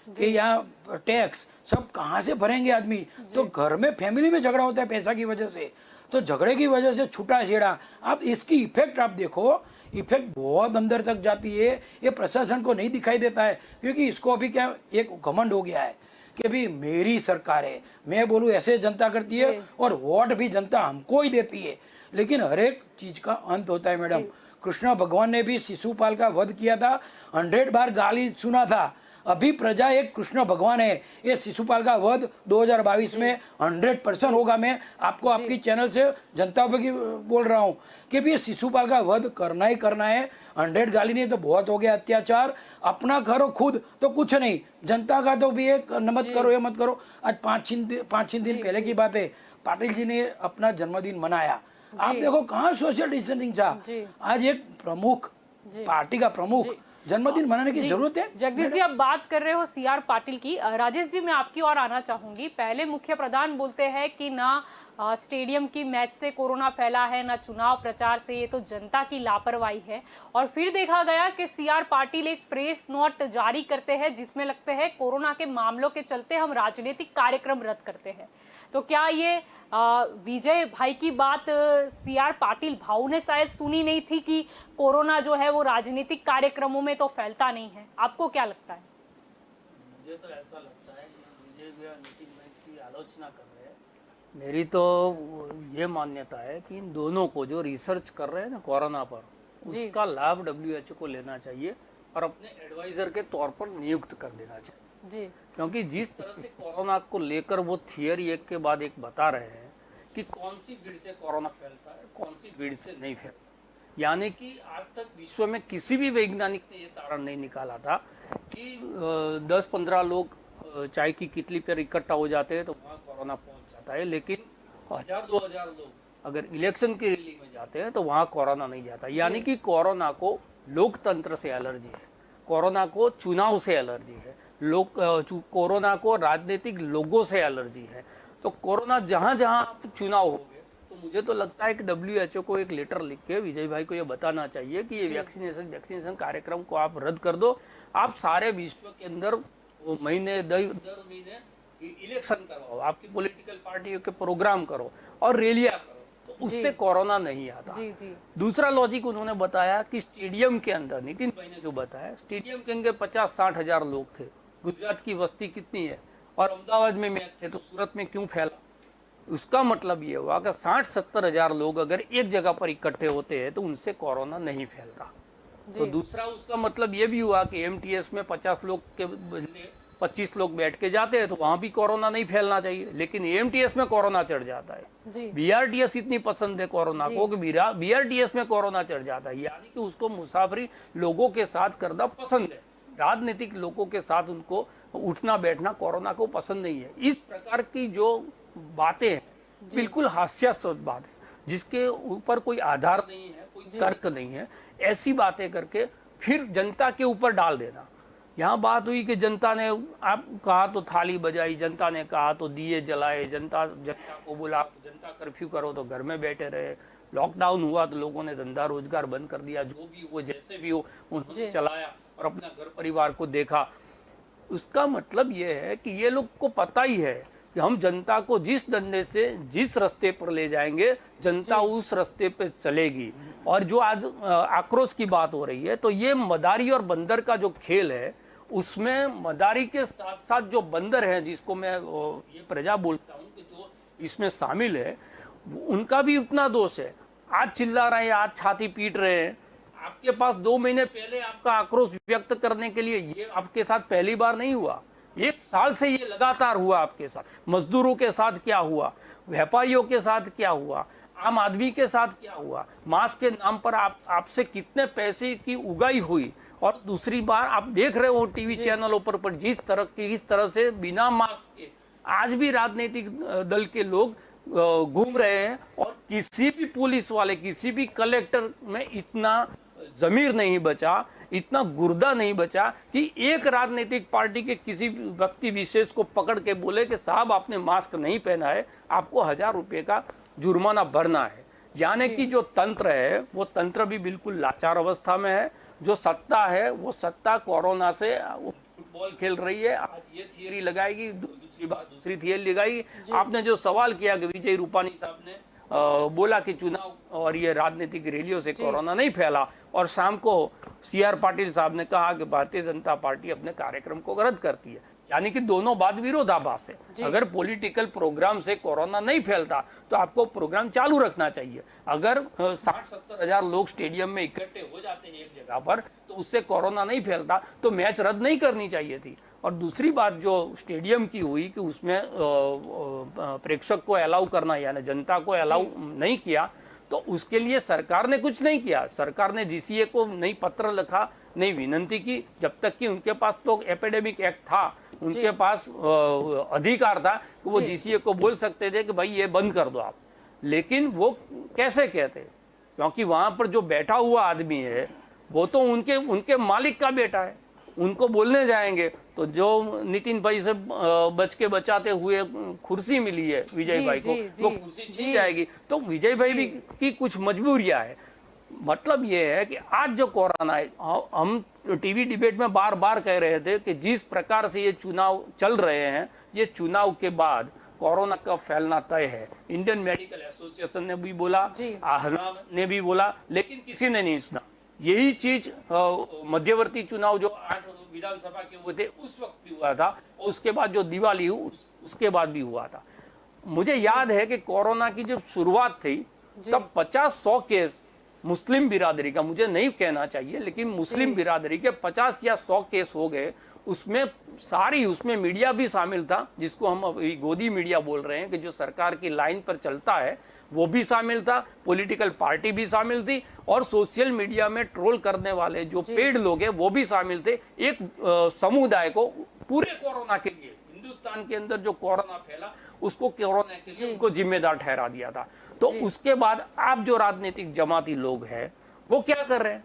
कि या टैक्स सब कहाँ से भरेंगे आदमी। तो घर में फैमिली में झगड़ा होता है पैसा की वजह से, तो झगड़े की वजह से छूटा छेड़ा। अब इसकी इफेक्ट आप देखो, इफेक्ट बहुत अंदर तक जाती है। ये प्रशासन को नहीं दिखाई देता है, क्योंकि इसको अभी क्या एक घमंड हो गया है कि अभी मेरी सरकार है, मैं बोलूँ ऐसे जनता करती है, और वोट भी जनता हमको ही देती है। लेकिन हर एक चीज का अंत होता है मैडम। कृष्ण भगवान ने भी शिशुपाल का वध किया था, 100 बार गाली सुना था। अभी प्रजा एक कृष्ण भगवान है। ये शिशुपाल का वध 2022 में 100% होगा। मैं आपको आपकी चैनल से जनता की बोल रहा हूँ कि भी ये शिशुपाल का वध करना ही करना है। 100 गाली नहीं तो बहुत हो गया अत्याचार। अपना करो खुद तो कुछ नहीं, जनता का तो भी एक मत करो, ये मत करो। आज 5 दिन पहले की बात है, पाटिल जी ने अपना जन्मदिन मनाया। आप देखो कहाँ सोशल डिस्टेंसिंग था। आज एक प्रमुख पार्टी का प्रमुख जन्मदिन मनाने की जरूरत है। जगदीश जी, आप बात कर रहे हो सीआर पाटिल की। राजेश जी, मैं आपकी ओर आना चाहूंगी। पहले मुख्य प्रधान बोलते हैं कि ना स्टेडियम की मैच से कोरोना फैला है, ना चुनाव प्रचार से, ये तो जनता की लापरवाही है। और फिर देखा गया कि सीआर पाटिल एक प्रेस नोट जारी करते हैं जिसमें लगते हैं कोरोना के मामलों के चलते हम राजनीतिक कार्यक्रम रद्द करते हैं। तो क्या ये विजय भाई की बात सीआर पाटिल भाऊ ने शायद सुनी नहीं थी कि कोरोना जो है वो राजनीतिक कार्यक्रमों में तो फैलता नहीं है? आपको क्या लगता है? मुझे तो ऐसा लगता है कि विजय भाई और नितिन भाई की आलोचना कर रहे हैं। मेरी तो ये मान्यता है कि इन दोनों को जो रिसर्च कर रहे हैं ना कोरोना पर, उसका लाभ WHO को लेना चाहिए और अपने एडवाइजर के तौर पर नियुक्त कर देना चाहिए जी। क्योंकि जिस तरह से कोरोना को लेकर वो थियरी एक के बाद एक बता रहे हैं कि कौन सी भीड़ से कोरोना फैलता है, कौन सी भीड़ से नहीं फैलता, यानी कि आज तक विश्व में किसी भी वैज्ञानिक ने ये तारण नहीं निकाला था कि 10-15 लोग चाय की कितली पर इकट्ठा हो जाते हैं तो वहाँ कोरोना पहुंच जाता है, लेकिन 1000-2000 लोग अगर इलेक्शन की रैली में जाते हैं तो वहाँ कोरोना नहीं जाता। यानी कि कोरोना को लोकतंत्र से एलर्जी है, कोरोना को चुनाव से एलर्जी है, कोरोना को राजनीतिक लोगों से एलर्जी है। तो कोरोना जहां जहां चुनाव हो गए तो मुझे तो लगता है कि WHO को एक लेटर लिख के विजय भाई को ये बताना चाहिए कि ये वैक्सीनेशन कार्यक्रम को आप रद्द कर दो। आप सारे विश्व के अंदर वो महीने दर महीने इलेक्शन करवाओ, आपकी पॉलिटिकल पार्टियों के प्रोग्राम करो और रैलियां करो, तो उससे कोरोना नहीं आता। जी जी। दूसरा लॉजिक उन्होंने बताया कि स्टेडियम के अंदर, नितिन भाई ने जो बताया, स्टेडियम के अंदर 50-60 हजार लोग थे। गुजरात की बस्ती कितनी है और अहमदाबाद में मैच थे तो सूरत में क्यों फैला? उसका मतलब ये हुआ कि 60-70 हजार लोग अगर एक जगह पर इकट्ठे होते हैं तो उनसे कोरोना नहीं फैलता। तो दूसरा उसका मतलब ये भी हुआ कि MTS में 50 लोग के बदले 25 लोग बैठ के जाते हैं तो वहां भी कोरोना नहीं फैलना चाहिए, लेकिन MTS में कोरोना चढ़ जाता है। BRTS इतनी पसंद है कोरोना को कि BRTS में कोरोना चढ़ जाता है, यानी कि उसको मुसाफरी लोगों के साथ करना पसंद है, राजनीतिक लोगों के साथ उनको उठना बैठना कोरोना को पसंद नहीं है। इस प्रकार की जो बातें हैं बिल्कुल हास्यास्पद बात है, जिसके ऊपर कोई आधार नहीं है, कोई तर्क नहीं है। ऐसी बातें करके फिर जनता के ऊपर डाल देना। यहाँ बात हुई कि जनता ने आप कहा तो थाली बजाई, जनता ने कहा तो दिए जलाए, जनता को बोला जनता कर्फ्यू करो तो घर में बैठे रहे, लॉकडाउन हुआ तो लोगों ने धंधा रोजगार बंद कर दिया, जो भी हो जैसे भी हो उन्होंने चलाया और अपना घर परिवार को देखा। उसका मतलब ये है कि ये लोग को पता ही है कि हम जनता को जिस डंडे से जिस रास्ते पर ले जाएंगे जनता उस रास्ते पे चलेगी। और जो आज आक्रोश की बात हो रही है तो ये मदारी और बंदर का जो खेल है, उसमें मदारी के साथ साथ जो बंदर है, जिसको मैं ये प्रजा बोलता हूँ कि जो इसमें शामिल है, उनका भी उतना दोष है। आज चिल्ला रहे हैं, आज छाती पीट रहे हैं। आपके पास 2 महीने पहले आपका आक्रोश व्यक्त करने के लिए, ये आपके साथ पहली बार नहीं हुआ, 1 साल से ये लगातार हुआ आपके साथ। मजदूरों के साथ क्या हुआ, व्यापारियों के साथ क्या हुआ, आम आदमी के साथ क्या हुआ, मास्क के नाम पर आपसे कितने पैसे की उगाई हुई। और दूसरी बार आप देख रहे हो टीवी चैनलों पर जिस तरह से बिना मास्क के आज भी राजनीतिक दल के लोग घूम रहे हैं, और किसी भी पुलिस वाले, किसी भी कलेक्टर में इतना जमीर नहीं बचा इतना गुर्दा नहीं बचा कि एक राजनीतिक पार्टी के किसी व्यक्ति विशेष को पकड़ के बोले कि साहब आपने मास्क नहीं पहना है, आपको 1000 रुपये का जुर्माना भरना है। यानी कि जो तंत्र है वो तंत्र भी बिल्कुल लाचार अवस्था में है। जो सत्ता है वो सत्ता कोरोना से फुटबॉल खेल रही है। आज ये थियरी लगाएगी, दूसरी बात दूसरी थियरी लगाएगी। आपने जो सवाल किया कि विजय रूपानी साहब ने बोला कि चुनाव और ये राजनीतिक रैलियों से कोरोना नहीं फैला, और शाम को CR पाटिल साहब ने कहा कि भारतीय जनता पार्टी अपने कार्यक्रम को रद्द करती है। यानी कि दोनों बात विरोधाभास है। अगर पॉलिटिकल प्रोग्राम से कोरोना नहीं फैलता तो आपको प्रोग्राम चालू रखना चाहिए। अगर 60-70 हजार लोग स्टेडियम में इकट्ठे हो जाते हैं एक जगह पर तो उससे कोरोना नहीं फैलता, तो मैच रद्द नहीं करनी चाहिए थी। और दूसरी बात जो स्टेडियम की हुई कि उसमें प्रेक्षक को अलाउ करना यानी जनता को अलाउ नहीं किया, तो उसके लिए सरकार ने कुछ नहीं किया। सरकार ने GCA को नहीं पत्र लिखा, नहीं विनंती की, जब तक कि उनके पास तो एपिडेमिक एक्ट था, उनके पास अधिकार था कि वो GCA को बोल सकते थे कि भाई ये बंद कर दो आप। लेकिन वो कैसे कहते, क्योंकि वहां पर जो बैठा हुआ आदमी है वो तो उनके मालिक का बेटा है। उनको बोलने जाएंगे तो जो नितिन भाई से बच के बचाते हुए कुर्सी मिली है विजय भाई को, वो कुर्सी छीन जाएगी। तो विजय भाई भी की कुछ मजबूरियां है। मतलब ये है कि आज जो कोरोना है, हम टीवी डिबेट में बार बार कह रहे थे कि जिस प्रकार से ये चुनाव चल रहे हैं, ये चुनाव के बाद कोरोना का फैलना तय है। इंडियन मेडिकल एसोसिएशन ने भी बोला, आहना ने भी बोला, लेकिन किसी ने नहीं सुना। यही चीज मध्यवर्ती चुनाव जो 8 विधानसभा के हुए थे उस वक्त भी हुआ था, और उसके बाद जो दिवाली हुई उसके बाद भी हुआ था। मुझे याद है कि कोरोना की जब शुरुआत थी तब 50-100 केस मुस्लिम बिरादरी का, मुझे नहीं कहना चाहिए लेकिन मुस्लिम बिरादरी के 50 या 100 केस हो गए। उसमें मीडिया भी शामिल था, जिसको हम अभी गोदी मीडिया बोल रहे हैं कि जो सरकार की लाइन पर चलता है, वो भी शामिल था, पॉलिटिकल पार्टी भी शामिल थी, और सोशल मीडिया में ट्रोल करने वाले जो पेड लोग हैं वो भी शामिल थे। एक समुदाय को पूरे कोरोना के लिए, हिंदुस्तान के अंदर जो कोरोना फैला उसको कोरोना के लिए उनको जिम्मेदार ठहरा दिया था। तो उसके बाद आप जो राजनीतिक जमाती लोग हैं वो क्या कर रहे हैं?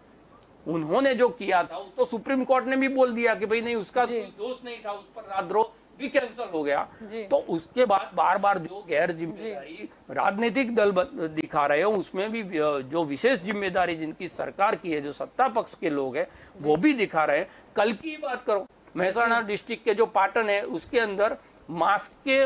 उन्होंने जो किया था तो सुप्रीम कोर्ट ने भी बोल दिया कि भाई नहीं, उसका कोई दोष नहीं था, उस पर राजद्रोह भी कैंसिल हो गया। तो उसके बाद बार बार जो गैर जिम्मेदारी राजनीतिक दल दिखा रहे हो, उसमें भी जो विशेष जिम्मेदारी जिनकी सरकार की है, जो सत्ता पक्ष के लोग हैं वो भी दिखा रहे हैं। कल की बात करो, महसाणा डिस्ट्रिक्ट के जो पाटन है उसके अंदर मास्क के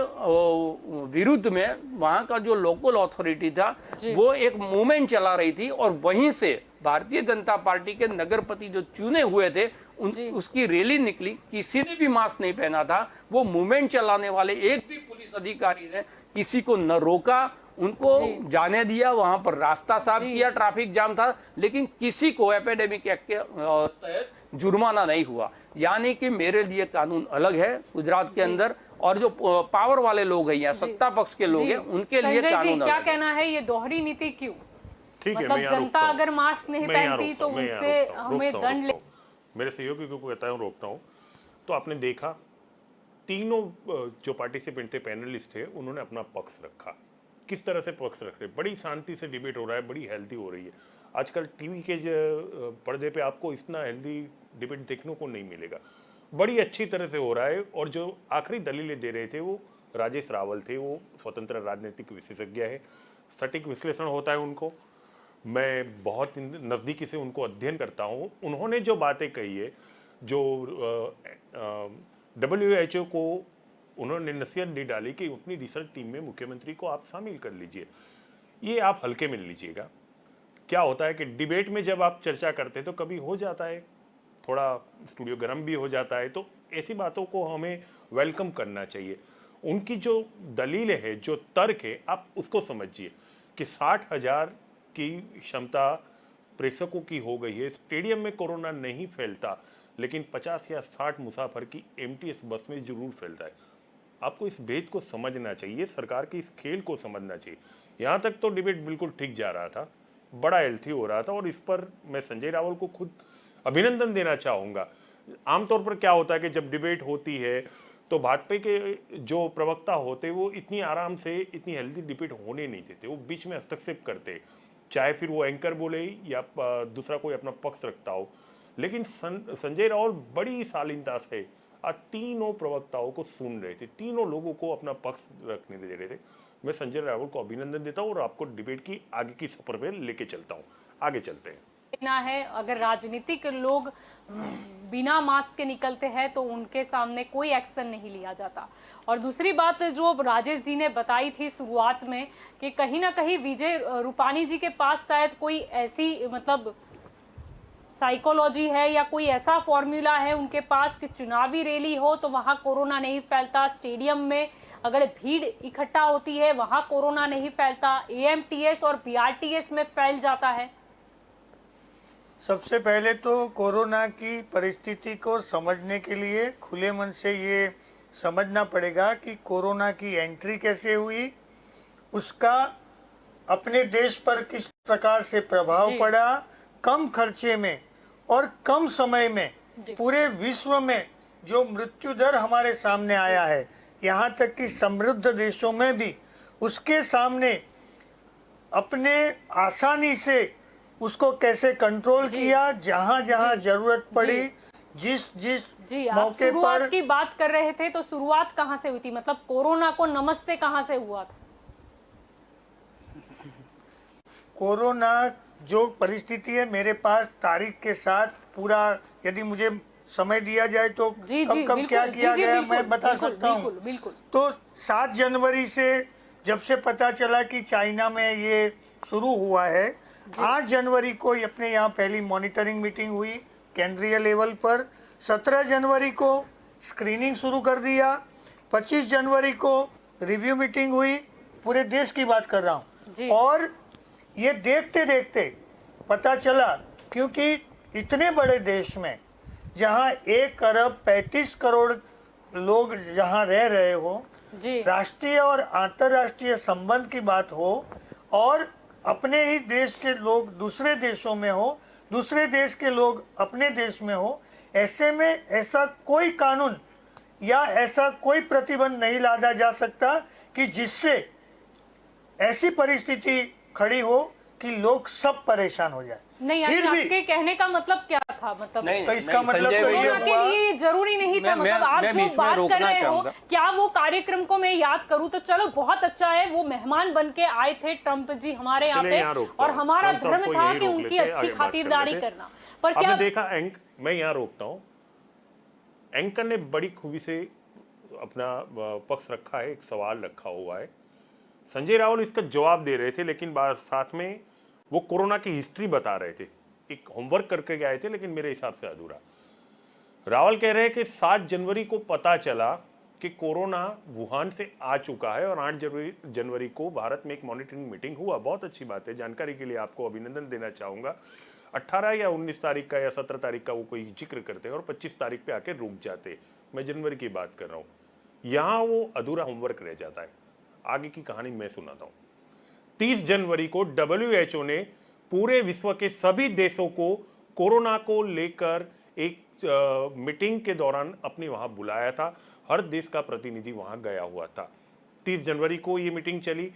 विरुद्ध में वहां का जो लोकल अथॉरिटी था वो एक मूवमेंट चला रही थी, और वहीं से भारतीय जनता पार्टी के नगरपति जो चुने हुए थे उसकी रैली निकली। किसी ने भी मास्क नहीं पहना था। वो मूवमेंट चलाने वाले एक भी पुलिस अधिकारी ने किसी को न रोका, उनको जाने दिया, वहां पर रास्ता साफ किया, ट्रैफिक जाम था, लेकिन किसी को एपिडेमिक एक्ट के तहत जुर्माना नहीं हुआ। यानी कि मेरे लिए कानून अलग है गुजरात के अंदर, और जो पावर वाले लोग हैं या सत्ता पक्ष के लोग हैं उनके लिए कानून क्या अलग कहना है, ये दोहरी नीति क्यों? ठीक है, मतलब जनता अगर मास्क नहीं पहनती तो उनसे हमें दंड ले। मेरे सहयोगी को कहता हूँ, रोकता हूँ। तो आपने देखा तीनों जो पार्टिसिपेंट थे, पैनलिस्ट थे, उन्होंने अपना पक्ष रखा। किस तरह से पक्ष रख रहे, बड़ी शांति से डिबेट हो रहा है, बड़ी हेल्दी हो रही है। आजकल टीवी के पर्दे पे आपको इतना हेल्दी डिबेट देखने को नहीं मिलेगा। बड़ी अच्छी तरह से हो रहा है। और जो आखिरी दलीलें दे रहे थे वो राजेश रावल थे, वो स्वतंत्र राजनीतिक विशेषज्ञ है, सटीक विश्लेषण होता है उनको। मैं बहुत नज़दीकी से उनको अध्ययन करता हूँ। उन्होंने जो बातें कही है, जो WHO को उन्होंने नसीहत दी डाली कि अपनी रिसर्च टीम में मुख्यमंत्री को आप शामिल कर लीजिए, ये आप हल्के में लीजिएगा। क्या होता है कि डिबेट में जब आप चर्चा करते हैं तो कभी हो जाता है थोड़ा स्टूडियो गर्म भी हो जाता है, तो ऐसी बातों को हमें वेलकम करना चाहिए। उनकी जो दलील है, जो तर्क है, आप उसको समझिए कि 60,000 की क्षमता प्रेक्षकों की हो गई है, स्टेडियम में कोरोना नहीं फैलता, लेकिन 50 या 60 मुसाफिर की MTS बस में जरूर फैलता है। आपको इस भेद को समझना चाहिए, सरकार के इस खेल को समझना चाहिए। यहाँ तक तो डिबेट बिल्कुल ठीक जा रहा था, बड़ा हेल्थी हो रहा था, और इस पर मैं संजय रावल को खुद अभिनंदन देना चाहूँगा। आमतौर पर क्या होता है कि जब डिबेट होती है तो भाजपा के जो प्रवक्ता होते वो इतनी आराम से इतनी हेल्दी डिबेट होने नहीं देते, वो बीच में हस्तक्षेप करते, चाहे फिर वो एंकर बोले या दूसरा कोई अपना पक्ष रखता हो। लेकिन संजय रावल बड़ी शालीनता से आज तीनों प्रवक्ताओं को सुन रहे थे, तीनों लोगों को अपना पक्ष रखने दे रहे थे। मैं संजय रावल को अभिनंदन देता हूँ और आपको डिबेट की आगे की सफर पे लेके चलता हूँ। आगे चलते हैं। ना है, अगर राजनीतिक लोग बिना मास्क के निकलते हैं तो उनके सामने कोई एक्शन नहीं लिया जाता। और दूसरी बात जो राजेश जी ने बताई थी शुरुआत में कि कहीं ना कहीं विजय रूपाणी जी के पास शायद कोई ऐसी मतलब साइकोलॉजी है या कोई ऐसा फॉर्मूला है उनके पास कि चुनावी रैली हो तो वहां कोरोना नहीं फैलता, स्टेडियम में अगर भीड़ इकट्ठा होती है वहां कोरोना नहीं फैलता, एएमटीएस और बीआरटीएस में फैल जाता है। सबसे पहले तो कोरोना की परिस्थिति को समझने के लिए खुले मन से ये समझना पड़ेगा कि कोरोना की एंट्री कैसे हुई, उसका अपने देश पर किस प्रकार से प्रभाव पड़ा, कम खर्चे में और कम समय में पूरे विश्व में जो मृत्यु दर हमारे सामने आया है, यहाँ तक कि समृद्ध देशों में भी उसके सामने अपने आसानी से उसको कैसे कंट्रोल किया, जहाँ जहाँ जरूरत पड़ी, जिस जिस जी, आप मौके शुरुआत पर की बात कर रहे थे तो शुरुआत कहाँ से हुई थी, मतलब कोरोना को नमस्ते कहाँ से हुआ था? कोरोना जो परिस्थिति है, मेरे पास तारीख के साथ पूरा, यदि मुझे समय दिया जाए तो जी, कब जी, कब क्या बिल्कुल, किया जी, जी, गया बिल्कुल, मैं बता बिल्कुल, सकता हूँ। बिल्कुल, बिल्कुल। तो 7 जनवरी से जब से पता चला कि चाइना में ये शुरू हुआ है, 8 जनवरी को अपने यहाँ पहली मॉनिटरिंग मीटिंग हुई केंद्रीय लेवल पर, 17 जनवरी को स्क्रीनिंग शुरू कर दिया, 25 जनवरी को रिव्यू मीटिंग हुई, पूरे देश की बात कर रहा जी। हूँ। और ये देखते देखते पता चला, क्योंकि इतने बड़े देश में जहाँ 1 अरब 35 करोड़ लोग जहाँ रह रहे हो, जी, राष्ट्रीय और अंतर्राष्ट्रीय संबंध की बात हो और अपने ही देश के लोग दूसरे देशों में हो, दूसरे देश के लोग अपने देश में हो, ऐसे में ऐसा कोई कानून या ऐसा कोई प्रतिबंध नहीं लादा जा सकता कि जिससे ऐसी परिस्थिति खड़ी हो कि लोग सब परेशान हो जाए। नहीं, फिर यानी भी आपके कहने का मतलब क्या था? मतलब नहीं, तो इसका नहीं, मतलब संजय तो ये भैया, कोरोना के हुआ, लिए ये जरूरी नहीं था, मतलब आप मैं जो बीच में बात कर रोकना रहे हो, चाहूंगा। क्या वो कार्यक्रम को मैं याद करूं तो चलो बहुत अच्छा है, वो मेहमान बन के आए थे ट्रम्प जी हमारे यहाँ चलिए पे यहाँ रोकता और हूँ। हमारा ट्रम्प साहब धर्म को था यहीं कि रोक उनकी लेते हैं, अच्छी आगे बात कर खातिरदारी लेते हैं। करना। पर आपने क्या देखा मैं यहाँ रोकता हूँ, एंकर ने बड़ी खूबी से अपना पक्ष रखा है, एक सवाल रखा हुआ है, संजय रावल इसका जवाब दे रहे थे, लेकिन साथ में वो कोरोना की हिस्ट्री बता रहे थे, एक होमवर्क करके गए थे, लेकिन मेरे हिसाब से अधूरा। रावल कह रहे हैं कि 7 जनवरी को पता चला कि कोरोना वुहान से आ चुका है और 8 जनवरी को भारत में एक मॉनिटरिंग मीटिंग हुआ। बहुत अच्छी बात है, जानकारी के लिए आपको अभिनंदन देना चाहूँगा। 18 या 19 तारीख का या 17 तारीख का वो कोई जिक्र करते हैं और 25 तारीख पे आके रुक जाते। मैं जनवरी की बात कर रहा हूँ। यहाँ वो अधूरा होमवर्क रह जाता है। आगे की कहानी मैं सुनाता हूँ। 30 जनवरी को WHO ने पूरे विश्व के सभी देशों को कोरोना को लेकर एक मीटिंग के दौरान अपने वहां बुलाया था। हर देश का प्रतिनिधि वहां गया हुआ था। 30 जनवरी को ये मीटिंग चली,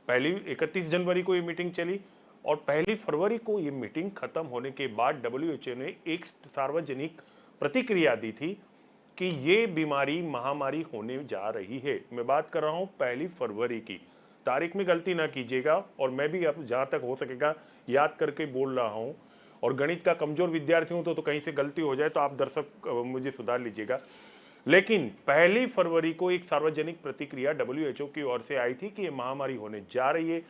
पहली 31 जनवरी को ये मीटिंग चली और 1 फरवरी को ये मीटिंग खत्म होने के बाद WHO ने एक सार्वजनिक प्रतिक्रिया दी थी कि ये बीमारी महामारी होने जा रही है। मैं बात कर रहा हूँ 1 फरवरी की तारीख में, गलती ना कीजिएगा। और मैं भी अब जहाँ तक हो सकेगा याद करके बोल रहा हूँ, और गणित का कमजोर विद्यार्थी हूँ तो कहीं से गलती हो जाए तो आप दर्शक मुझे सुधार लीजिएगा। लेकिन 1 फरवरी को एक सार्वजनिक प्रतिक्रिया WHO की ओर से आई थी कि ये महामारी होने जा रही है।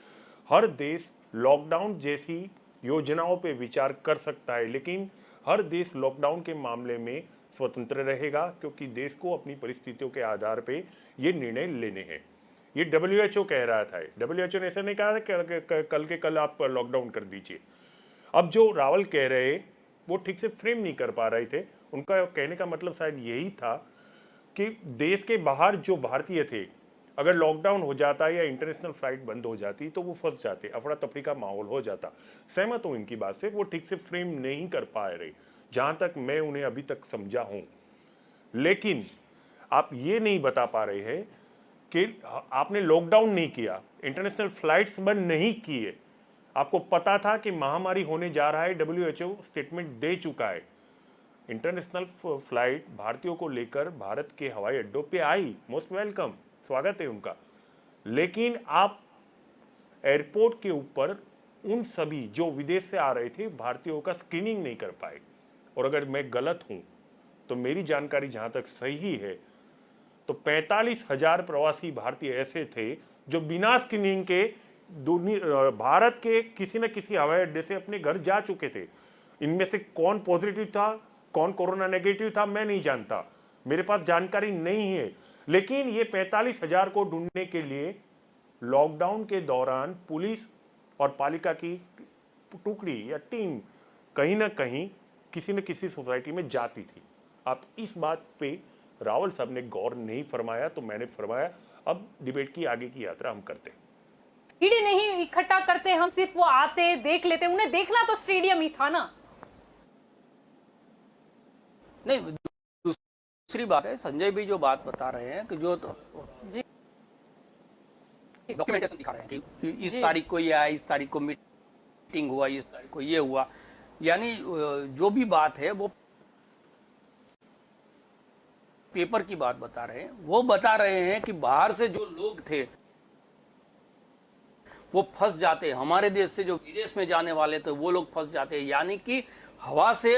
हर देश लॉकडाउन जैसी योजनाओं पे विचार कर सकता है, लेकिन हर देश लॉकडाउन के मामले में स्वतंत्र रहेगा, क्योंकि देश को अपनी परिस्थितियों के आधार पे ये निर्णय लेने हैं। ये WHO कह रहा था। WHO ने ऐसा नहीं कहा कि कल के कल आप लॉकडाउन कर दीजिए। अब जो रावल कह रहे वो ठीक से फ्रेम नहीं कर पा रहे थे। उनका कहने का मतलब शायद यही था कि देश के बाहर जो भारतीय थे, अगर लॉकडाउन हो जाता या इंटरनेशनल फ्लाइट बंद हो जाती तो वो फंस जाते, अफरा तफरी का माहौल हो जाता। सहमत हूँ इनकी बात से, वो ठीक से फ्रेम नहीं कर पा रहे जहाँ तक मैं उन्हें अभी तक समझा हूँ। लेकिन आप ये नहीं बता पा रहे हैं कि आपने लॉकडाउन नहीं किया, इंटरनेशनल फ्लाइट्स बंद नहीं किए, आपको पता था कि महामारी होने जा रहा है, WHO स्टेटमेंट दे चुका है, इंटरनेशनल फ्लाइट भारतीयों को लेकर भारत के हवाई अड्डों पे आई, मोस्ट वेलकम, स्वागत है उनका। लेकिन आप एयरपोर्ट के ऊपर उन सभी जो विदेश से आ रहे थे भारतीयों का स्क्रीनिंग नहीं कर पाए। और अगर मैं गलत हूं तो मेरी जानकारी जहां तक सही है तो 45,000 प्रवासी भारतीय ऐसे थे जो बिना स्क्रीनिंग के भारत के किसी न किसी हवाई अड्डे से अपने घर जा चुके थे। इनमें से कौन पॉजिटिव था, कौन कोरोना नेगेटिव था, मैं नहीं जानता, मेरे पास जानकारी नहीं है। लेकिन ये 45,000 को ढूंढने के लिए लॉकडाउन के दौरान पुलिस और पालिका की टुकड़ी या टीम कहीं ना कहीं किसी न किसी सोसाइटी में जाती थी। आप इस बात पे रावल साहब ने गौर नहीं फरमाया तो मैंने फरमाया अब डिबेट की आगे की यात्रा हम करते हैं। कीड़े नहीं इकट्ठा करते हम, सिर्फ वो आते देख लेते। उन्हें देखना तो स्टेडियम ही था ना। नहीं, दूसरी बात है, संजय भी जो बात बता रहे हैं कि जो जी डॉक्यूमेंटेशन दिखा रहे हैं कि इस जी। तारीख को ये आया, इस तारीख को मीटिंग हुआ, इस तारीख को ये हुआ, यानी जो भी बात है वो पेपर की बात बता रहे हैं। वो बता रहे हैं कि बाहर से जो लोग थे वो फंस जाते, हमारे देश से जो विदेश में जाने वाले थे वो लोग फंस जाते। यानी कि हवा से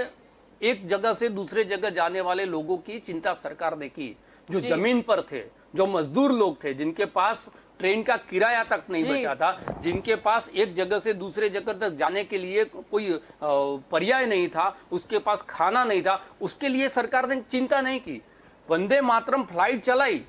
एक जगह से दूसरे जगह जाने वाले लोगों की चिंता सरकार ने की। जो जी। जमीन पर थे, जो मजदूर लोग थे, जिनके पास ट्रेन का किराया तक नहीं जी। बचा था, जिनके पास एक जगह से दूसरे जगह तक जाने के लिए कोई पर्याय नहीं था, उसके पास खाना नहीं था, उसके लिए सरकार ने चिंता नहीं की। वंदे मातरम फ्लाइट चलाई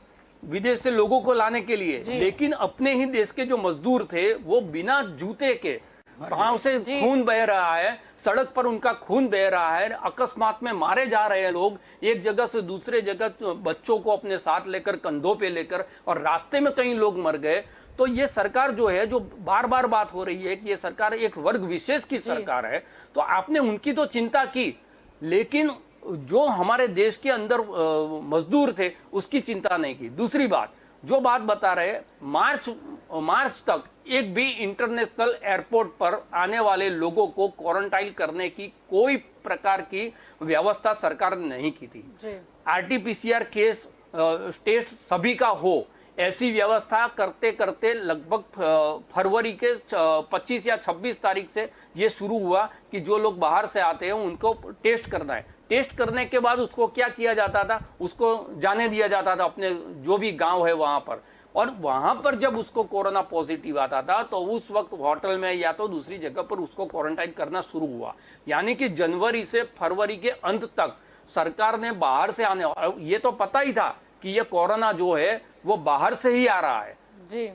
विदेश से लोगों को लाने के लिए, लेकिन अपने ही देश के जो मजदूर थे वो बिना जूते के, पांव से खून बह रहा है, सड़क पर उनका खून बह रहा है, अकस्मात में मारे जा रहे हैं लोग, एक जगह से दूसरे जगह बच्चों को अपने साथ लेकर, कंधों पे लेकर, और रास्ते में कई लोग मर गए। तो ये सरकार जो है, जो बार बार बात हो रही है कि ये सरकार एक वर्ग विशेष की सरकार है, तो आपने उनकी तो चिंता की, लेकिन जो हमारे देश के अंदर मजदूर थे उसकी चिंता नहीं की। दूसरी बात, जो बात बता रहे, मार्च तक एक भी इंटरनेशनल एयरपोर्ट पर आने वाले लोगों को क्वारंटाइन करने की कोई प्रकार की व्यवस्था सरकार ने नहीं की थी। आरटीपीसीआर केस टेस्ट सभी का हो, ऐसी व्यवस्था करते करते लगभग फरवरी के 25 या 26 तारीख से ये शुरू हुआ कि जो लोग बाहर से आते हैं उनको टेस्ट करना है। टेस्ट करने के बाद उसको क्या किया जाता था, उसको जाने दिया जाता था अपने जो भी गांव है वहां पर, और वहां पर जब उसको कोरोना पॉजिटिव आता था तो उस वक्त होटल में या तो दूसरी जगह पर उसको क्वारंटाइन करना शुरू हुआ। यानी कि जनवरी से फरवरी के अंत तक सरकार ने बाहर से आने, ये तो पता ही था कि ये कोरोना जो है वो बाहर से ही आ रहा है जी,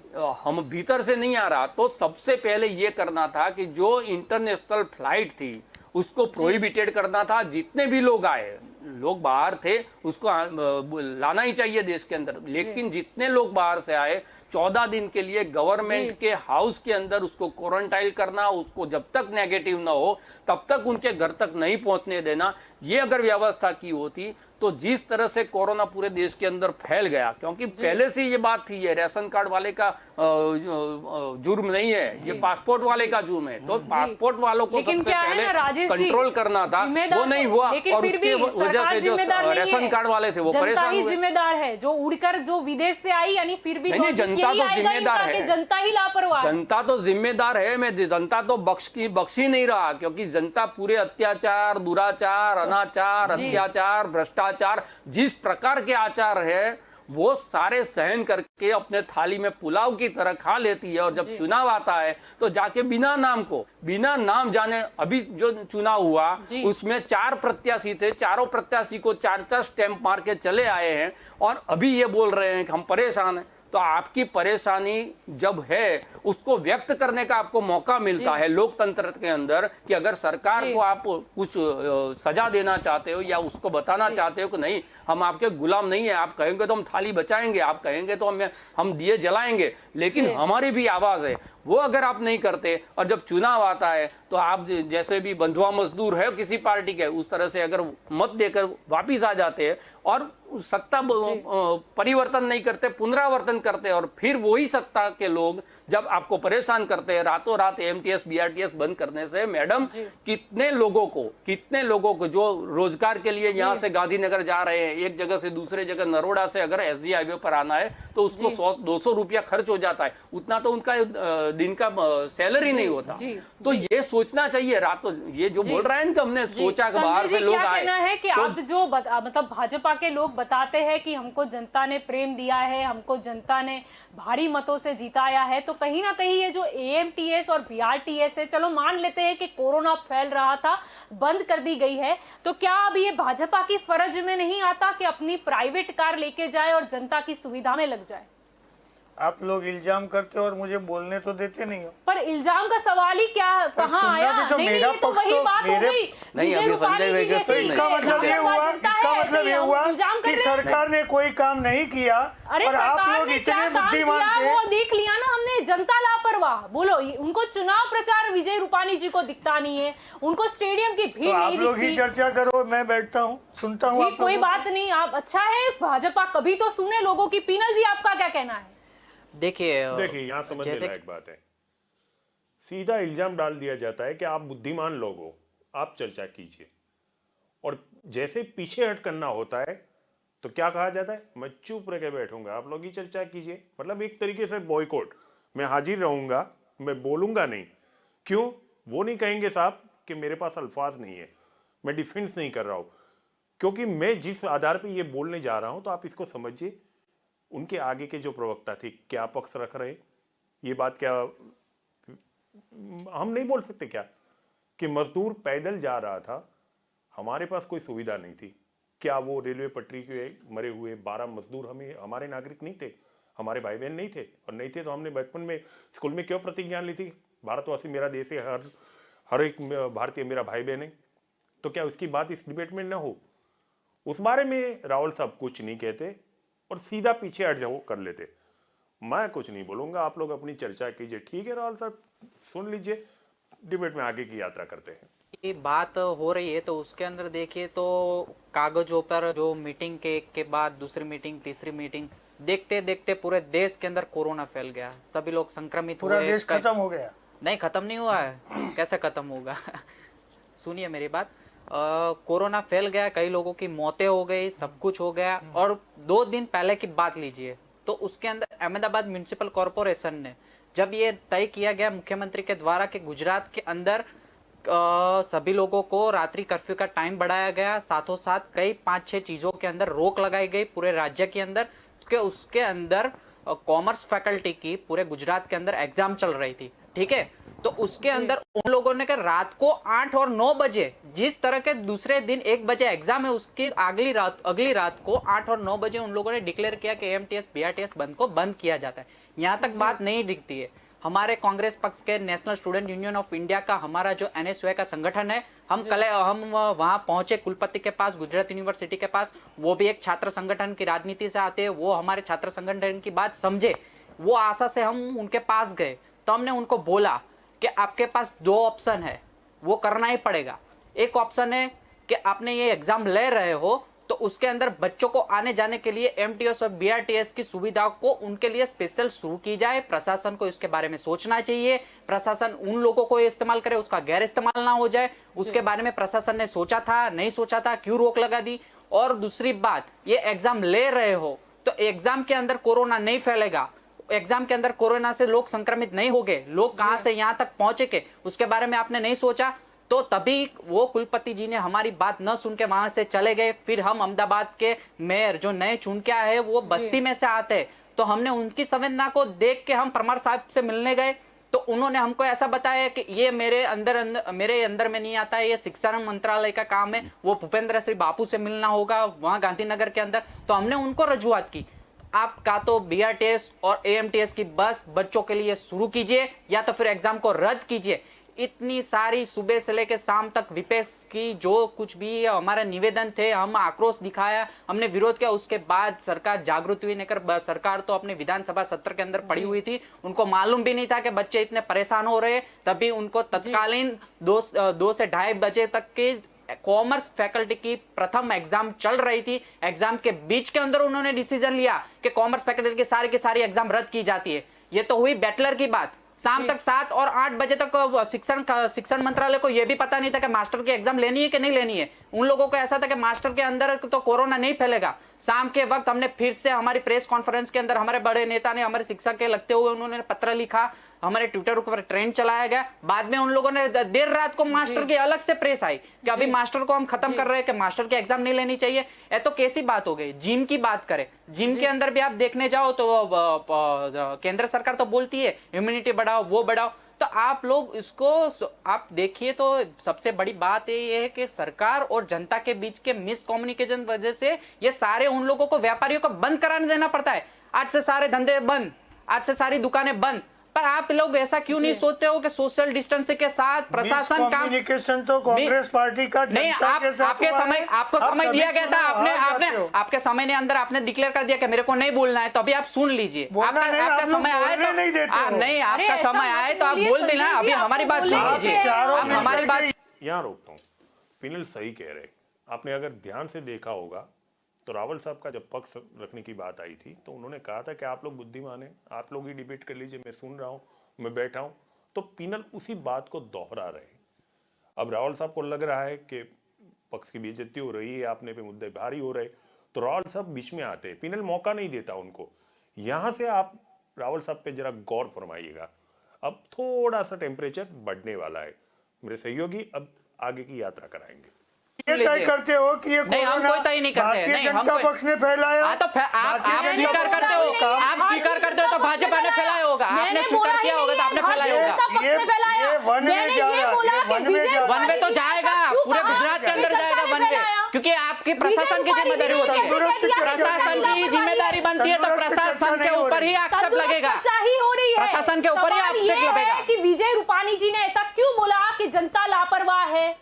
हम भीतर से नहीं आ रहा। तो सबसे पहले ये करना था कि जो इंटरनेशनल फ्लाइट थी उसको प्रोहिबिटेड करना था। जितने भी लोग आए, लोग बाहर थे, उसको लाना ही चाहिए देश के अंदर, लेकिन जितने लोग बाहर से आए 14 दिन के लिए गवर्नमेंट के हाउस के अंदर उसको क्वारंटाइन करना, उसको जब तक नेगेटिव ना हो तब तक उनके घर तक नहीं पहुंचने देना। ये अगर व्यवस्था की होती तो जिस तरह से कोरोना पूरे देश के अंदर फैल गया, क्योंकि पहले से ये बात थी, ये रेशन कार्ड वाले का जुर्म नहीं है, ये पासपोर्ट वाले का जुर्म है। तो पासपोर्ट वालों को सबसे पहले कंट्रोल करना था, वो नहीं हुआ, और उसकी वजह से जो रेशन कार्ड वाले थे वो परेशान हुए। जिम्मेदार है जो उड़कर जो विदेश से आई, यानी फिर भी जनता तो जिम्मेदार है, जनता ही लापरवाह, जनता तो जिम्मेदार है। मैं जनता तो बख्शी नहीं रहा, क्योंकि जनता पूरे अत्याचार, दुराचार, अनाचार, अत्याचार, भ्रष्टाचार, जिस प्रकार के आचार है वो सारे सहन करके अपने थाली में पुलाव की तरह खा लेती है। और जब चुनाव आता है तो जाके बिना नाम जाने, अभी जो चुनाव हुआ उसमें 4 प्रत्याशी थे, चारों प्रत्याशी को 4-4 स्टैंप मार के चले आए हैं, और अभी ये बोल रहे हैं कि हम परेशान हैं। तो आपकी परेशानी जब है उसको व्यक्त करने का आपको मौका मिलता है लोकतंत्र के अंदर, कि अगर सरकार को आप कुछ सजा देना चाहते हो या उसको बताना चाहते हो कि नहीं हम आपके गुलाम नहीं है, आप कहेंगे तो हम थाली बचाएंगे, आप कहेंगे तो हम दिए जलाएंगे, लेकिन हमारी भी आवाज है, वो अगर आप नहीं करते, और जब चुनाव आता है तो आप जैसे भी बंधुआ मजदूर है किसी पार्टी के, उस तरह से अगर मत देकर वापिस आ जाते हैं और सत्ता परिवर्तन नहीं करते, पुनरावर्तन करते, और फिर वही सत्ता के लोग जब आपको परेशान करते हैं रातों रात एमटीएस बीआरटीएस बंद करने से, मैडम कितने लोगों को जो रोजगार के लिए यहाँ से गांधीनगर जा रहे हैं, एक जगह से दूसरे जगह नरोडा से अगर एसडी हाईवे पर आना है तो उसको 100-200 रुपया खर्च हो जाता है, उतना तो उनका दिन का सैलरी नहीं होता। तो ये सोचना चाहिए। रातों ये जो बोल रहा है कि हमने सोचा कि बाहर से लोग आए, कहना है कि तो आप जो मतलब भाजपा के लोग बताते हैं कि हमको जनता ने प्रेम दिया है, हमको जनता ने भारी मतों से जिताया है, तो कहीं ना कहीं ये जो एएमटीएस और बीआरटीएस है, चलो मान लेते हैं कि कोरोना फैल रहा था, बंद कर दी गई है, तो क्या अब ये भाजपा की फर्ज में नहीं आता कि अपनी प्राइवेट कार लेके जाए और जनता की सुविधा में लग जाए? आप लोग इल्जाम करते हो और मुझे बोलने तो देते नहीं हो। पर इल्जाम का सवाल ही क्या कहाँ सुनना आया? भी तो नहीं, मेरा ये तो पक्ष वही तो बात हो मेरे- गई। नहीं, विजय अभी रूपाणी संजय जी वैद्य जैसी तो इसका मतलब ये इल्जाम हुआ लगता इसका है मतलब ये हम हुआ इल्जाम कर कि रहे हैं। सरकार ने कोई काम नहीं किया अरे और आप सरकार लोग ने क्या इतने काम बुद्धिमान किया थे। वो देख लिया ना हमने। जनता लापरवाह, बोलो उनको चुनाव प्रचार विजय रूपाणी जी को दिखता नहीं है, उनको स्टेडियम की तो भीड़ आप नहीं लोग ही दिखती। चर्चा करो, मैं बैठता हूँ सुनता हूँ। जी आप कोई लोगों बात नहीं, आप अच्छा है भाजपा कभी तो सुने लोगों की। पीनल जी आपका क्या कहना है? देखिए यहाँ समझने जैसे लायक बात है। सीधा इल्जाम डाल दिया जाता है कि आप बुद्धिमान लोग हो, आप चर्चा कीजिए, और जैसे पीछे हट करना होता है तो क्या कहा जाता है, मैं चुप रह के बैठूंगा, आप लोग ही चर्चा कीजिए। मतलब एक तरीके से बॉयकॉट, मैं हाजिर रहूंगा, मैं बोलूंगा नहीं। क्यों? वो नहीं कहेंगे साहब कि मेरे पास अल्फाज नहीं है, मैं डिफेंस नहीं कर रहा हूं, क्योंकि मैं जिस आधार पर ये बोलने जा रहा हूं, तो आप इसको समझिए। उनके आगे के जो प्रवक्ता थे क्या पक्ष रख रहे, ये बात क्या हम नहीं बोल सकते क्या कि मजदूर पैदल जा रहा था, हमारे पास कोई सुविधा नहीं थी, क्या वो रेलवे पटरी के मरे हुए 12 मजदूर हमारे नागरिक नहीं थे, हमारे भाई बहन नहीं थे? और नहीं थे तो हमने बचपन में स्कूल में क्यों प्रतिज्ञा ली थी, भारतवासी मेरा देश है, हर एक भारतीय मेरा भाई बहन है? तो क्या उसकी बात इस डिबेट में न हो? उस बारे में रावल साहब कुछ नहीं कहते और सीधा पीछे हट जाओ कर लेते। मैं कुछ नहीं बोलूंगा, आप लोग अपनी चर्चा कीजिए। ठीक है राहुल साहब, सुन लीजिए, डिबेट में आगे की यात्रा करते हैं। ये बात हो रही है तो उसके अंदर देखिए तो कागजों पर जो मीटिंग के एक के बाद दूसरी मीटिंग, तीसरी मीटिंग, देखते देखते पूरे देश के अंदर कोरोना फैल गया, सभी लोग संक्रमित पूरा हुए। देश खत्म हो गया। नहीं, खत्म नहीं हुआ है। कैसे खत्म होगा? सुनिए मेरी बात। कोरोना फैल गया, कई लोगों की मौतें हो गई, सब कुछ हो गया। और 2 दिन पहले की बात लीजिए तो उसके अंदर अहमदाबाद म्युनिसिपल कॉरपोरेशन ने जब ये तय किया गया मुख्यमंत्री के द्वारा कि गुजरात के अंदर सभी लोगों को रात्रि कर्फ्यू का टाइम बढ़ाया गया, साथों साथ कई 5-6 चीजों के अंदर रोक लगाई गई पूरे राज्य के अंदर, कि उसके अंदर कॉमर्स फैकल्टी की पूरे गुजरात के अंदर एग्जाम चल रही थी। ठीक है, तो उसके अंदर उन लोगों ने कहा रात को 8 और 9 बजे, जिस तरह के दूसरे दिन 1 बजे एग्जाम है, उसकी अगली रात को 8 और 9 बजे उन लोगों ने डिक्लेयर किया कि एएमटीएस बीआरटीएस बंद किया जाता है। यहाँ तक बात नहीं दिखती है। हमारे कांग्रेस पक्ष के national student union of India का, हमारा जो एनएसयूआई का संगठन है, हम वहां पहुंचे कुलपति के पास, गुजरात यूनिवर्सिटी के पास। वो भी एक छात्र संगठन की राजनीति से आते हैं, वो हमारे छात्र संगठन की बात समझे, वो आशा से हम उनके पास गए। तो हमने उनको बोला कि आपके पास 2 ऑप्शन है, वो करना ही पड़ेगा। एक ऑप्शन है कि आपने ये एग्जाम ले रहे हो तो उसके अंदर बच्चों को आने जाने के लिए एमटीएस और बीआरटीएस की सुविधा को उनके लिए स्पेशल शुरू की जाए। प्रशासन को इसके बारे में सोचना चाहिए, प्रशासन उन लोगों को इस्तेमाल करे, उसका गैर इस्तेमाल ना हो जाए। उसके बारे में प्रशासन ने सोचा था, नहीं सोचा था, क्यों रोक लगा दी? और दूसरी बात, ये एग्जाम ले रहे हो तो एग्जाम के अंदर कोरोना नहीं फैलेगा, एग्जाम के अंदर कोरोना से लोग संक्रमित नहीं होंगे, लोग कहां से यहां तक पहुंचे के उसके बारे में आपने नहीं सोचा। तो तभी वो कुलपति जी ने हमारी बात न सुन के वहां से चले गए। फिर हम अहमदाबाद के मेयर जो नए चुन के आए हैं, वो बस्ती में से आते हैं, तो हमने उनकी संवेदना को देख के हम परमार साहब से मिलने गए। तो उन्होंने हमको ऐसा बताया कि ये मेरे अंदर में नहीं आता है, ये शिक्षा मंत्रालय का काम है, वो भूपेंद्र श्री बापू से मिलना होगा वहां गांधीनगर के अंदर। तो हमने उनको रजूआत की, आप का तो बीआरटीएस और एएमटीएस की बस बच्चों के लिए शुरू कीजिए या तो फिर एग्जाम को रद्द कीजिए। इतनी सारी सुबह से लेकर शाम तक विपक्ष की जो कुछ भी हमारे निवेदन थे, हम आक्रोश दिखाया, हमने विरोध किया। उसके बाद सरकार जागृत हुई नहीं, सरकार तो अपने विधानसभा सत्र के अंदर पड़ी हुई थी, उनको मालूम भी नहीं था कि बच्चे इतने परेशान हो रहे। तभी उनको तत्कालीन 2 से 2:30 बजे तक के कॉमर्स फैकल्टी की प्रथम एग्जाम चल रही थी, एग्जाम के बीच के अंदर उन्होंने डिसीजन लिया कि कॉमर्स फैकल्टी की सारी एग्जाम रद्द की जाती है। ये तो हुई बैटलर की बात। शाम तक 7 और 8 बजे तक शिक्षण मंत्रालय को यह भी पता नहीं था कि मास्टर की एग्जाम लेनी है कि नहीं लेनी है। उन लोगों को ऐसा था कि मास्टर के अंदर तो कोरोना नहीं फैलेगा। शाम के वक्त हमने फिर से हमारी प्रेस कॉन्फ्रेंस के अंदर हमारे बड़े नेता ने हमारे शिक्षक के लगते हुए उन्होंने पत्र लिखा, हमारे ट्विटर पर ट्रेंड चलाया गया। बाद में उन लोगों ने देर रात को मास्टर की अलग से प्रेस आई कि अभी मास्टर को हम खत्म कर रहे हैं, कि मास्टर की एग्जाम नहीं लेनी चाहिए। ये तो कैसी बात हो गई। जिम की बात करें, जिम के अंदर भी आप देखने जाओ तो केंद्र सरकार तो बोलती है इम्यूनिटी बढ़ाओ, वो बढ़ाओ, तो आप लोग इसको आप देखिए तो सबसे बड़ी बात ये है कि सरकार और जनता के बीच के मिसकम्युनिकेशन वजह से ये सारे उन लोगों को, व्यापारियों को बंद कराने देना पड़ता है। आज से सारे धंधे बंद, आज से सारी दुकानें बंद, पर आप लोग ऐसा क्यों नहीं सोचते हो कि सोशल डिस्टेंसिंग के साथ प्रशासन काम, कम्युनिकेशन तो कांग्रेस पार्टी का नहीं, आपके समय आपको समय दिया गया था, आपके समय ने अंदर आपने डिक्लेयर कर दिया कि मेरे को नहीं बोलना है, तो अभी आप सुन लीजिए। आपका समय आए तो नहीं, आपका समय आए तो आप बोल देना। अभी हमारी बात सुन लीजिए, आप हमारी बात। यहाँ रोकता हूँ, पिनल सही कह रहे। आपने अगर ध्यान से देखा होगा तो रावल साहब का जब पक्ष रखने की बात आई थी तो उन्होंने कहा था कि आप लोग बुद्धिमान हैं, आप लोग ही डिबेट कर लीजिए, मैं सुन रहा हूँ, मैं बैठा हूँ। तो पिनल उसी बात को दोहरा रहे। अब रावल साहब को लग रहा है कि पक्ष की बेइज्जती हो रही है, आपने पे मुद्दे भारी हो रहे, तो रावल साहब बीच में आते हैं। पिनल मौका नहीं देता उनको। यहाँ से आप रावल साहब पे जरा गौर फरमाइएगा। अब थोड़ा सा टेम्परेचर बढ़ने वाला है। मेरे सहयोगी अब आगे की यात्रा कराएंगे। ये तय करते हो कि ये नहीं, हम कोई तय नहीं करते। भारतीय नहीं, हम जनता कोई- पक्ष ने फैलाया। हाँ, तो आप स्वीकार करते हो, आप स्वीकार करते हो तो भाजपा ने फैलाया होगा। आपने स्वीकार किया होगा तो आपने फैलाया होगा। ये वन में जा रहा है, वन वे तो जाएगा, पूरे गुजरात के अंदर जाएगा वन वे, क्योंकि आपकी प्रशासन की जिम्मेदारी होती है। प्रशासन की जिम्मेदारी बनती है तो प्रशासन के ऊपर ही आक्षेप लगेगा, प्रशासन के ऊपर ही आक्षेप लगेगा। कि विजय रूपाणी जी ने ऐसा क्यों बोला कि जनता लापरवाह है?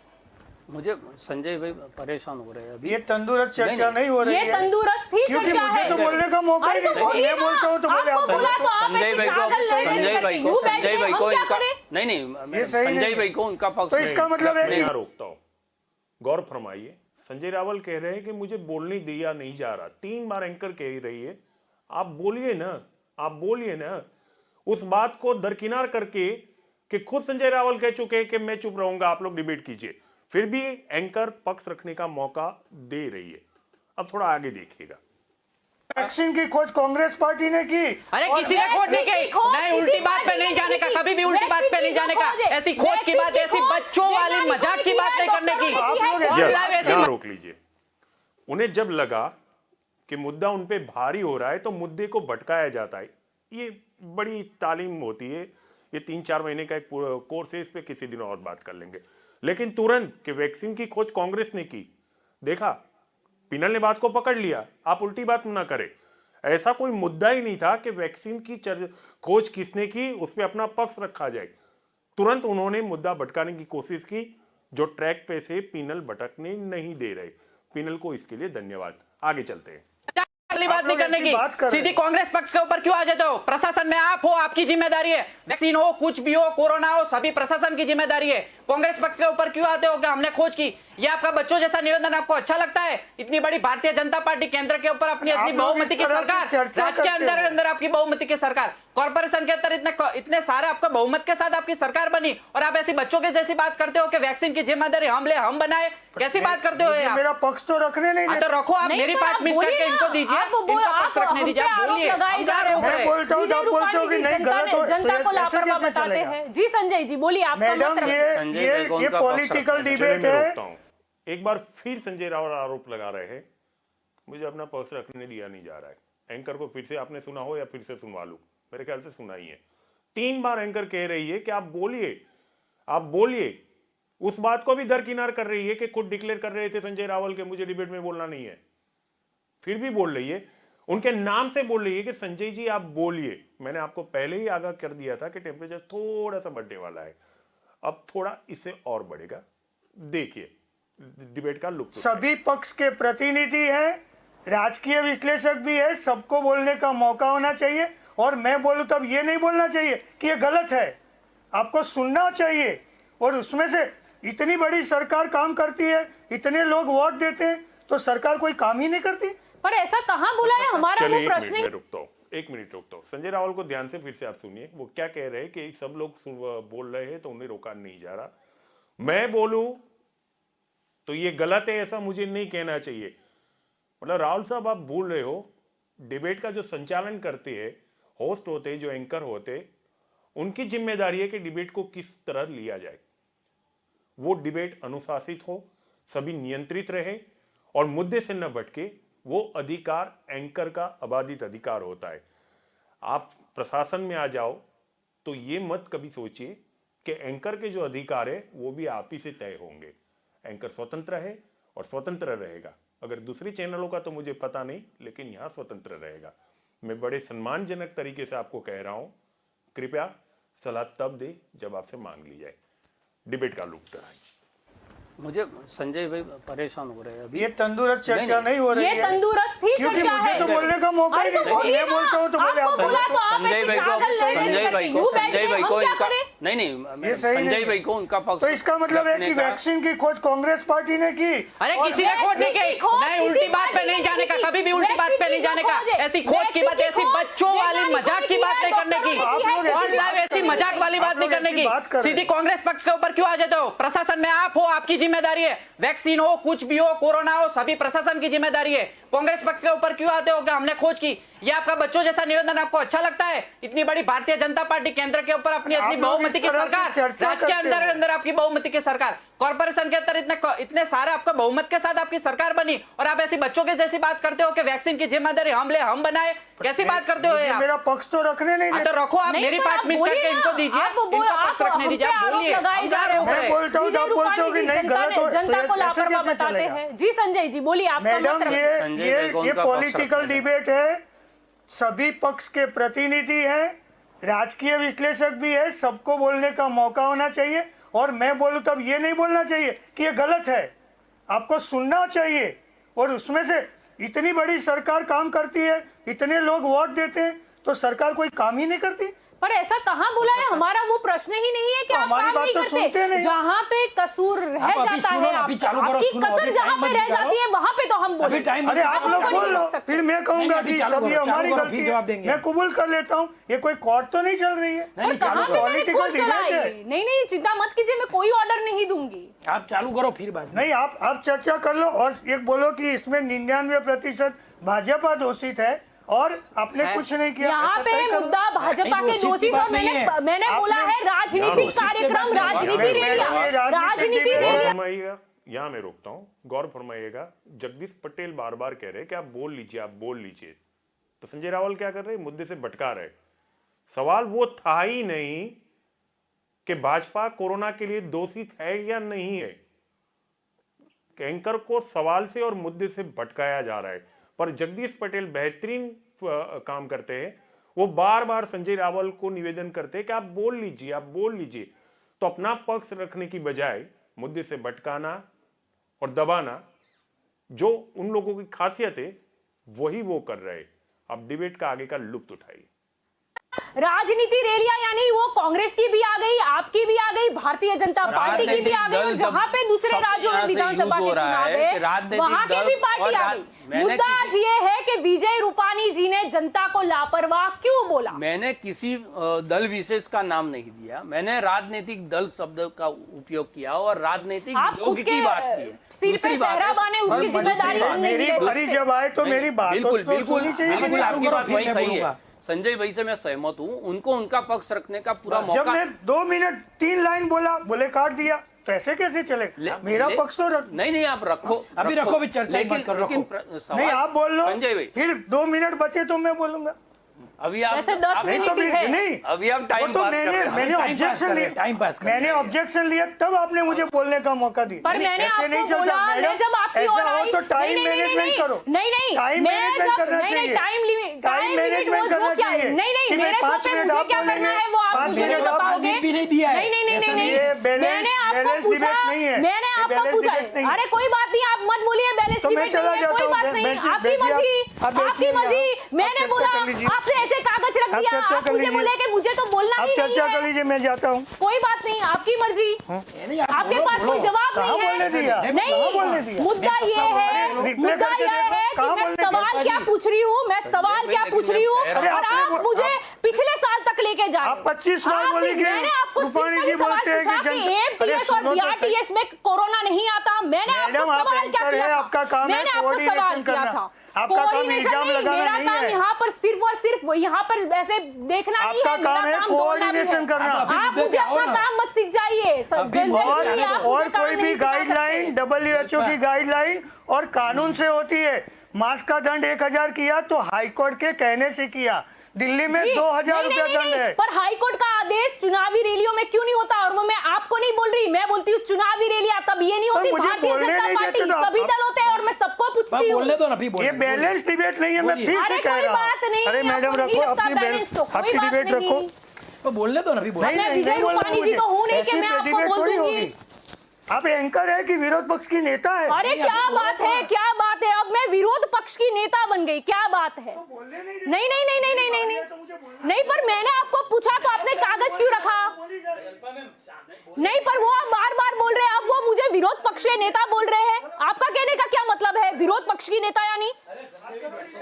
मुझे संजय भाई परेशान हो रहे हैं अभी। ये तंदुरुस्त चर्चा नहीं हो रही ये है, तंदुरुस्त ही क्योंकि चर्चा मुझे है। तो बोलने का मौका ही नहीं। मैं बोलता हूँ तो बोले आप आपको बोला तो आप संजय ऐसे भाई को पागल लड़े संजय भाई यूं को बैठ संजय के भाई हम को क्या इनका करें? नहीं ये सही संजय नहीं भाई है। को उनका पक्ष तो इसका मतलब है मैं कि यहाँ रोकता हूँ, गौर फरमाइए। संजय रावल कह रहे हैं कि मुझे बोलने दिया नहीं जा रहा। 3 बार एंकर कह रही है, आप बोलिए ना, आप बोलिए ना। उस बात को दरकिनार करके कि खुद संजय रावल कह चुके हैं कि मैं चुप रहूंगा, आप लोग डिबेट कीजिए, फिर भी एंकर पक्ष रखने का मौका दे रही है। अब थोड़ा आगे देखिएगा। वैक्सीन की खोज कांग्रेस पार्टी ने की। अरे किसी ने खोज नहीं की, नहीं उल्टी बात पे नहीं जाने का, कभी भी उल्टी बात पे नहीं जाने का। ऐसी खोज की बात, ऐसी बच्चों वाली मजाक की बात नहीं करने की। यहाँ रोक लीजिए। उन्हें जब लगा कि मुद्दा उन पे भारी हो रहा है तो मुद्दे को भटकाया जाता है। ये बड़ी तालीम होती है, ये 3-4 महीने का एक कोर्स है, इस पे किसी दिन और बात कर लेंगे। लेकिन तुरंत कि वैक्सीन की खोज कांग्रेस ने की, देखा पिनल ने बात को पकड़ लिया। आप उल्टी बात ना करें, ऐसा कोई मुद्दा ही नहीं था कि वैक्सीन की खोज किसने की, उस पर अपना पक्ष रखा जाए। तुरंत उन्होंने मुद्दा भटकाने की कोशिश की, जो ट्रैक पे से पिनल भटकने नहीं दे रहे। पिनल को इसके लिए धन्यवाद। आगे चलते हैं। बात नहीं करने की, सीधी कांग्रेस पक्ष के ऊपर क्यों आ जाते हो? प्रशासन में आप हो, आपकी जिम्मेदारी है। वैक्सीन हो, कुछ भी हो, कोरोना हो, सभी प्रशासन की जिम्मेदारी है। कांग्रेस पक्ष के ऊपर क्यों आते हो कि हमने खोज की? ये आपका बच्चों जैसा निवेदन आपको अच्छा लगता है? इतनी बड़ी भारतीय जनता पार्टी केंद्र के ऊपर अपनी अपनी बहुमती की सरकार, राज्य के अंदर आपकी बहुमती की सरकार, कॉर्पोरेशन के अंदर इतने सारे आपका बहुमत के साथ आपकी सरकार बनी, और आप ऐसी बच्चों के जैसी बात करते हो कि वैक्सीन की जिम्मेदारी हम ले, हम बनाए। कैसी बात करते हो आप? मेरा पक्ष तो रखने नहीं देते। तो रखो, आप मेरी 5 मिनट करके इनको दीजिए, इनको पक्ष रखने दीजिए, आप बोलिए। मैं बोलता हूँ, आप बोलते हो कि नहीं गलत हो, जनता को तो ऐसे लापरवाह कैसे बताते चलेगा? हैं? जी संजय जी बोलिए, आपका मैडम मत ये पॉलिटिकल डिबेट है। एक बार फिर संजय रावल आरोप लगा रहे हैं मुझे अपना पक्ष रखने दिया नहीं जा रहा है। एंकर को फिर से आपने सुना हो या फिर से सुनवा लूं, मेरे ख्याल से सुना ही है। 3 बार एंकर कह रही है कि आप बोलिए, आप बोलिए। उस बात को भी दरकिनार कर रही है कि खुद डिक्लेयर कर रहे थे संजय रावल के मुझे डिबेट में बोलना नहीं है, फिर भी बोल रही है। उनके नाम से बोल रही है कि संजय जी आप बोलिए। मैंने आपको पहले ही आगाह कर दिया था कि टेम्परेचर थोड़ा सा बढ़ने वाला है, अब थोड़ा इससे और बढ़ेगा। देखिए डिबेट का लुत्फ। सभी पक्ष के प्रतिनिधि हैं, राजकीय विश्लेषक भी है, सबको बोलने का मौका होना चाहिए। और मैं बोलूं तब ये नहीं बोलना चाहिए कि ये गलत है, आपको सुनना चाहिए। और उसमें से इतनी बड़ी सरकार काम करती है, इतने लोग वोट देते हैं, तो सरकार कोई काम ही नहीं करती। पर ऐसा कहां बोला है? हमारा वो चलिए प्रश्न मैं रुकता हूँ, एक मिनट रोकता हूँ। संजय रावल को ध्यान से फिर से आप सुनिए, वो क्या कह रहे हैं कि सब लोग बोल रहे हैं तो उन्हें रोका नहीं जा रहा। मैं बोलूं तो ये गलत है ऐसा मुझे नहीं कहना चाहिए। मतलब राहुल साहब आप भूल रहे हो, डिबेट का जो संचालन करते हैं, होस्ट होते, जो एंकर होते, उनकी जिम्मेदारी है कि डिबेट को किस तरह लिया जाए। वो डिबेट अनुशासित हो, सभी नियंत्रित रहे और मुद्दे से न भटके। वो अधिकार एंकर का अबाधित अधिकार होता है। आप प्रशासन में आ जाओ तो ये मत कभी सोचिए कि एंकर के जो अधिकार है वो भी आप ही से तय होंगे। एंकर स्वतंत्र है और स्वतंत्र रहेगा। अगर दूसरे चैनलों का तो मुझे पता नहीं, लेकिन यहाँ स्वतंत्र रहेगा। मैं बड़े सम्मानजनक तरीके से आपको कह रहा हूँ, कृपया सलाह तब दे जब आपसे मांग ली जाए। डिबेट का लुक है। मुझे संजय भाई परेशान हो रहे हैं अभी। ये तंदुरुस्त चर्चा नहीं हो रही ये है, तंदुरुस्त ही क्योंकि चर्चा मुझे है। तो बोलने का मौका ही नहीं। बोलिए मैं ना, बोलता हूँ तो बोले आप आपको बोला तो आप संजय ऐसे भाई को पागल लड़े संजय भाई करके को यूं बैठ संजय गए, भाई हम को क्या इनका करें? नहीं ये सही संजय नहीं। भाई को उनका पक्ष तो इसका मतलब है कि रखने का- वैक्सीन की खोज कांग्रेस पार्टी ने की। अरे और किसी ने खोज नहीं की, नहीं उल्टी बात पे नहीं जाने का, कभी भी उल्टी बात पे नहीं जाने का। ऐसी खोज की बात, ऐसी बच्चों वाली मजाक की बात नहीं करने की, और लाइव ऐसी मजाक वाली बात नहीं करने की। सीधी कांग्रेस पक्ष के ऊपर क्यों आ जाते हो? प्रशासन में आप हो, आपकी जिम्मेदारी है। वैक्सीन हो, कुछ भी हो, कोरोना हो, सभी प्रशासन की जिम्मेदारी है। कांग्रेस पक्ष के ऊपर क्यों आते हो कि हमने खोज की? ये आपका बच्चों जैसा निवेदन आपको अच्छा लगता है? इतनी बड़ी भारतीय जनता पार्टी केंद्र के ऊपर अपनी आप इतनी लोग बहुमति इस की तरह से सरकार, चर्चा राज्य के करते अंदर हो। अंदर आपकी बहुमति की सरकार, कॉर्पोरेशन के अंदर इतने सारे आपका बहुमत के साथ आपकी सरकार बनी, और आप ऐसी बच्चों के जैसी बात करते हो कि वैक्सीन की जिम्मेदारी हम ले, हम बनाए। कैसी बात करते हो ये आप? मेरा पक्ष तो रखने नहीं हाँ, देते। तो रखो आप, नहीं, मेरी पर 5 आप मिनट बोलिए करके ना, इनको दीजिए, आप बोल- इनका पक्ष आप रखने दीजिए, आप हम पे बोलिए। आरोप लगाए हम जा कहाँ रहे रोक हैं। रहे हैं? मैं बोलता हूँ तो आप बोलते हो कि नहीं गलत हो, जनता को तो ऐसे लापरवाह कैसे बताते चलेगा? हैं। जी संजय जी बोलिए, आपका मत मैडम रखिए। संजय भाई को ये उनका पक्ष पॉलिटिकल रखने दें। डिबेट है, सभी पक्ष के प्रतिनिधि हैं, राजकीय विश्लेषक भी है, सबको बोलने का मौका होना चाहिए। और मैं बोलूं तब ये नहीं बोलना चाहिए कि ये गलत है, आपको सुनना चाहिए। और उसमें से इतनी बड़ी सरकार काम करती है, इतने लोग वोट देते हैं, तो सरकार कोई काम ही नहीं करती। पर ऐसा कहाँ बोला है? हमारा वो प्रश्न ही नहीं है कि तो आप हमारी काम बात नहीं तो सुनते करते। नहीं। जहाँ पे कसूर रह आप अभी जाता सुनो है, ना, अभी चालू करो, आपकी सुनो, कसर अभी जहाँ टाइम पे मत रह निकालो। जाती है वहाँ पे तो हम अभी बोले। टाइम अरे आप लोग आपको नहीं बोल लो, रोक सकते। फिर मैं कहूंगा नहीं, कि चालू सभी करो, हमारी चालू करो, गलती फिर है। जवाब देंगे। मैं कबूल कर लेता हूँ, ये कोई कोर्ट तो नहीं चल रही है। नहीं, कहाँ चालू पे करो। मैंने पॉलिटिकल खोज डिबेट चलाई? है। नहीं नहीं, चिंता मत कीजिए, मैं कोई ऑर्डर नहीं दूंगी। आप चालू करो फिर बात। नहीं, आप चर्चा कर लो और एक बोलो कि इसमें 99% भाजपा दोषित है और आपने कुछ नहीं किया। यहाँ ऐसा पे तय करो। मुद्दा भाजपा नहीं, के वो सीधी नोटिस बात और नहीं है। मैंने बोला है राजनीतिक कार्यक्रम, राजनीति मैडम, रैलियां, ये राजनीतिक राजनीति डिबेट है। रैलियां। फरमाइएगा, यहाँ मैं रोकता हूँ, गौर फरमाइएगा। जगदीश पटेल बार बार कह रहे हैं कि आप बोल लीजिए, आप बोल लीजिए। तो संजय रावल क्या कर रहे हैं? मुद्दे से भटका रहे। सवाल वो था ही नहीं कि भाजपा कोरोना के लिए दोषी है या नहीं है। एंकर को सवाल से और मुद्दे से भटकाया जा रहा है। पर जगदीश पटेल बेहतरीन काम करते हैं। वो बार बार संजय रावल को निवेदन करते हैं कि आप बोल लीजिए, आप बोल लीजिए। तो अपना पक्ष रखने की बजाय मुद्दे से भटकाना और दबाना, जो उन लोगों की खासियत है, वही वो कर रहे हैं। आप डिबेट का आगे का लुत्फ उठाइए। राजनीति रैलियां यानी वो कांग्रेस की भी आ गई, आपकी भी आ गई, भारतीय जनता पार्टी की भी आ गई, और जहां पे दूसरे राज्यों में विधानसभा के चुनाव है वहां की भी पार्टी आ गई। मुद्दा आज ये है कि विजय रूपाणी जी ने जनता को लापरवाह क्यों बोला? मैंने किसी दल विशेष का नाम नहीं दिया, मैंने राजनीतिक दल शब्द का उपयोग किया और राजनीतिक आप खुद योग के की बात की है। सिर पे दूसरी बात सहरा है- बाने, उसकी जिम्मेदारी हम नहीं मेरी ले बारी सकते। जब आए तो मेरी बात बिल्कुल तो बिल्कुल सुननी चाहिए कि बिल्कुल, नहीं? आपकी बात फिर वही मैं सही है। बोलूंगा। संजय भाई से मैं सहमत हूँ, उनको उनका पक्ष रखने का पूरा जब मौका। मैं 2 मिनट 3 लाइन बोला, बोले काट दिया, तो ऐसे कैसे चले? मेरा पक्ष तो रख। नहीं आप रखो, अभी रखो, भी चर्चा लेकिन मत करो, रखो। नहीं, आप बोल लो, संजय भाई फिर 2 मिनट बचे तो मैं बोलूंगा। अभी आप वैसे 10 नहीं तो मिनट है। नहीं, अभी आप टाइम वो तो पास कर रहे हैं। मैंने टाइम पास ऑब्जेक्शन कर रहे लिया, हैं, टाइम पास कर रहे मैंने हैं। ऑब्जेक्शन लिया, तब आपने मुझे बोलने का मौका दिया। पर मैंने ऐसे नहीं आपको चलता बोला, मैं मैडम, जब आपकी ऐसा ओर हो आई, तो टाइम नहीं, नहीं, मैनेजमेंट नहीं, करो। नहीं, नहीं, टाइम मैं मैनेजमेंट जब- करना नहीं, नहीं, चाहिए। टाइम टाइम मैनेजमेंट करना चाहिए। नहीं नहीं, कि मैं मेरे 5 शो पे मिनट मुझे आप क्या करना बोलेंगे, है वो आप 5 मुझे मिनट नहीं आप बताओगे। भी नहीं दिया है। नहीं नहीं नहीं ऐसा नहीं, ये बैलेंस- मैंने आपको बैलेंस पूछा, डिबेट नहीं है। मैंने ये आपको बैलेंस पूछा, डिबेट नहीं है। अरे कोई बात नहीं, आप मत बोलिए बैलेंस तो मैं डिबेट चला नहीं है, जाता कोई हूँ। बात नहीं, बैठिए, आपकी बैठिए, मर्जी, आप बैठिए आपकी यहाँ। मर्जी। आप मैंने चर्चा बोला, कर लीजिए। आपसे ऐसे कागज रख आप दिया, चर्चा आप कर मुझे लीजिए। बोले कि मुझे तो बोलना आप ही चर्चा नहीं कर है। लीजिए, मैं जाता हूँ। कोई बात नहीं, आपकी मर्जी। नहीं, आप आपके पास कोई जवाब कहाँ नहीं बोलने दिया? है। कहाँ बोलने नहीं, दिया? मुद्दा ये है, रिप्ले मुद्दा करके यह देखो, है कि कहाँ मैं बोलने सवाल दिया? क्या पूछ रही हूँ, मैं सवाल क्या पूछ रही हूँ, अरे और आप मुझे पिछले साल तक लेके जा रहे आप 25 बार बोली कि मैंने आपको रूपाणी सिंपल जी सवाल बोलते हैं पूछा कि कि अरे एमटीएस और सुनो तो सही। बीआरटीएस में कोरोना नहीं आता। मैंने आपको मैडम, आप सवाल क्या एंकर किया है, था? आपका काम है मैंने आपको कोऑर्डिनेशन सवाल किया करना। था। आपका काम कोऑर्डिनेशन इल्जाम नहीं, लगाना मेरा नहीं काम है। यहाँ पर सिर्फ और सिर्फ यहाँ पर ऐसे देखना नहीं आपका है, मेरा काम है काम बोलना भी है। कोऑर्डिनेशन करना। आप मुझे अपना काम मत सीख जाइए और कोई भी गाइडलाइन WHO की गाइडलाइन और कानून से होती है। मास्क का दंड 1000 किया तो हाईकोर्ट के कहने से किया। दिल्ली में 2000 रुपया दंड है। पर हाईकोर्ट का आदेश चुनावी रैलियों में क्यों नहीं होता? और वो मैं आपको नहीं बोल रही, मैं बोलती हूँ चुनावी रैलियां तब ये नहीं होती। मुझे भारतीय बोलने जनता नहीं पार्टी देते तो सभी दल होते हैं और मैं सबको पूछती हूँ। बोलने दो ना, अभी ये बोलिए। बैलेंस डिबेट नहीं है, मैं फिर अरे से कह कोई रहा बात नहीं, हूँ। अरे मैडम आपको नहीं रखो लगता अपनी बैलेंस तो कोई आपकी बात डिबेट नहीं। रखो। तो बोलने दो ना, अभी बोलिए। मैं विजय बोलना रूपाणी जी मुझे। तो हूँ नहीं कि ऐसी मैं आपको डिबेट बोल थोड़ी दूंगी। होगी। आप एंकर है कि विरोध पक्ष की नेता है? अरे क्या बात है, क्या बात है, अब मैं विरोध पक्ष की नेता बन गई, क्या बात है? बोलने नहीं नहीं नहीं नहीं नहीं नहीं नहीं नहीं नहीं, पर मैंने आपको पूछा तो आपने कागज क्यों रखा? नहीं, पर वो आप बार बार बोल रहे हैं, अब वो मुझे विरोध पक्ष के नेता बोल रहे हैं। आपका कहने का क्या मतलब है? विरोध पक्ष की नेता यानी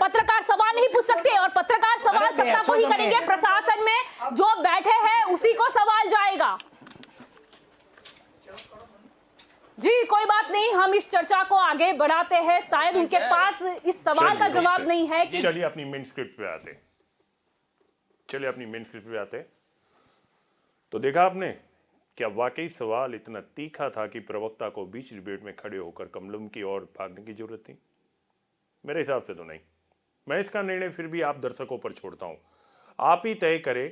पत्रकार सवाल नहीं पूछ सकते, और पत्रकार सवाल सत्ता को ही करेंगे। प्रशासन में जो बैठे हैं उसी को सवाल जाएगा। जी कोई बात नहीं, हम इस चर्चा को आगे बढ़ाते हैं। शायद उनके पास इस सवाल का जवाब नहीं है कि चलिए अपनी मेन स्क्रिप्ट पे आते तो देखा आपने क्या वाकई सवाल इतना तीखा था कि प्रवक्ता को बीच डिबेट में खड़े होकर कमलम की ओर भागने की जरूरत थी? मेरे हिसाब से तो नहीं। मैं इसका निर्णय फिर भी आप दर्शकों पर छोड़ता हूं। आप ही तय करें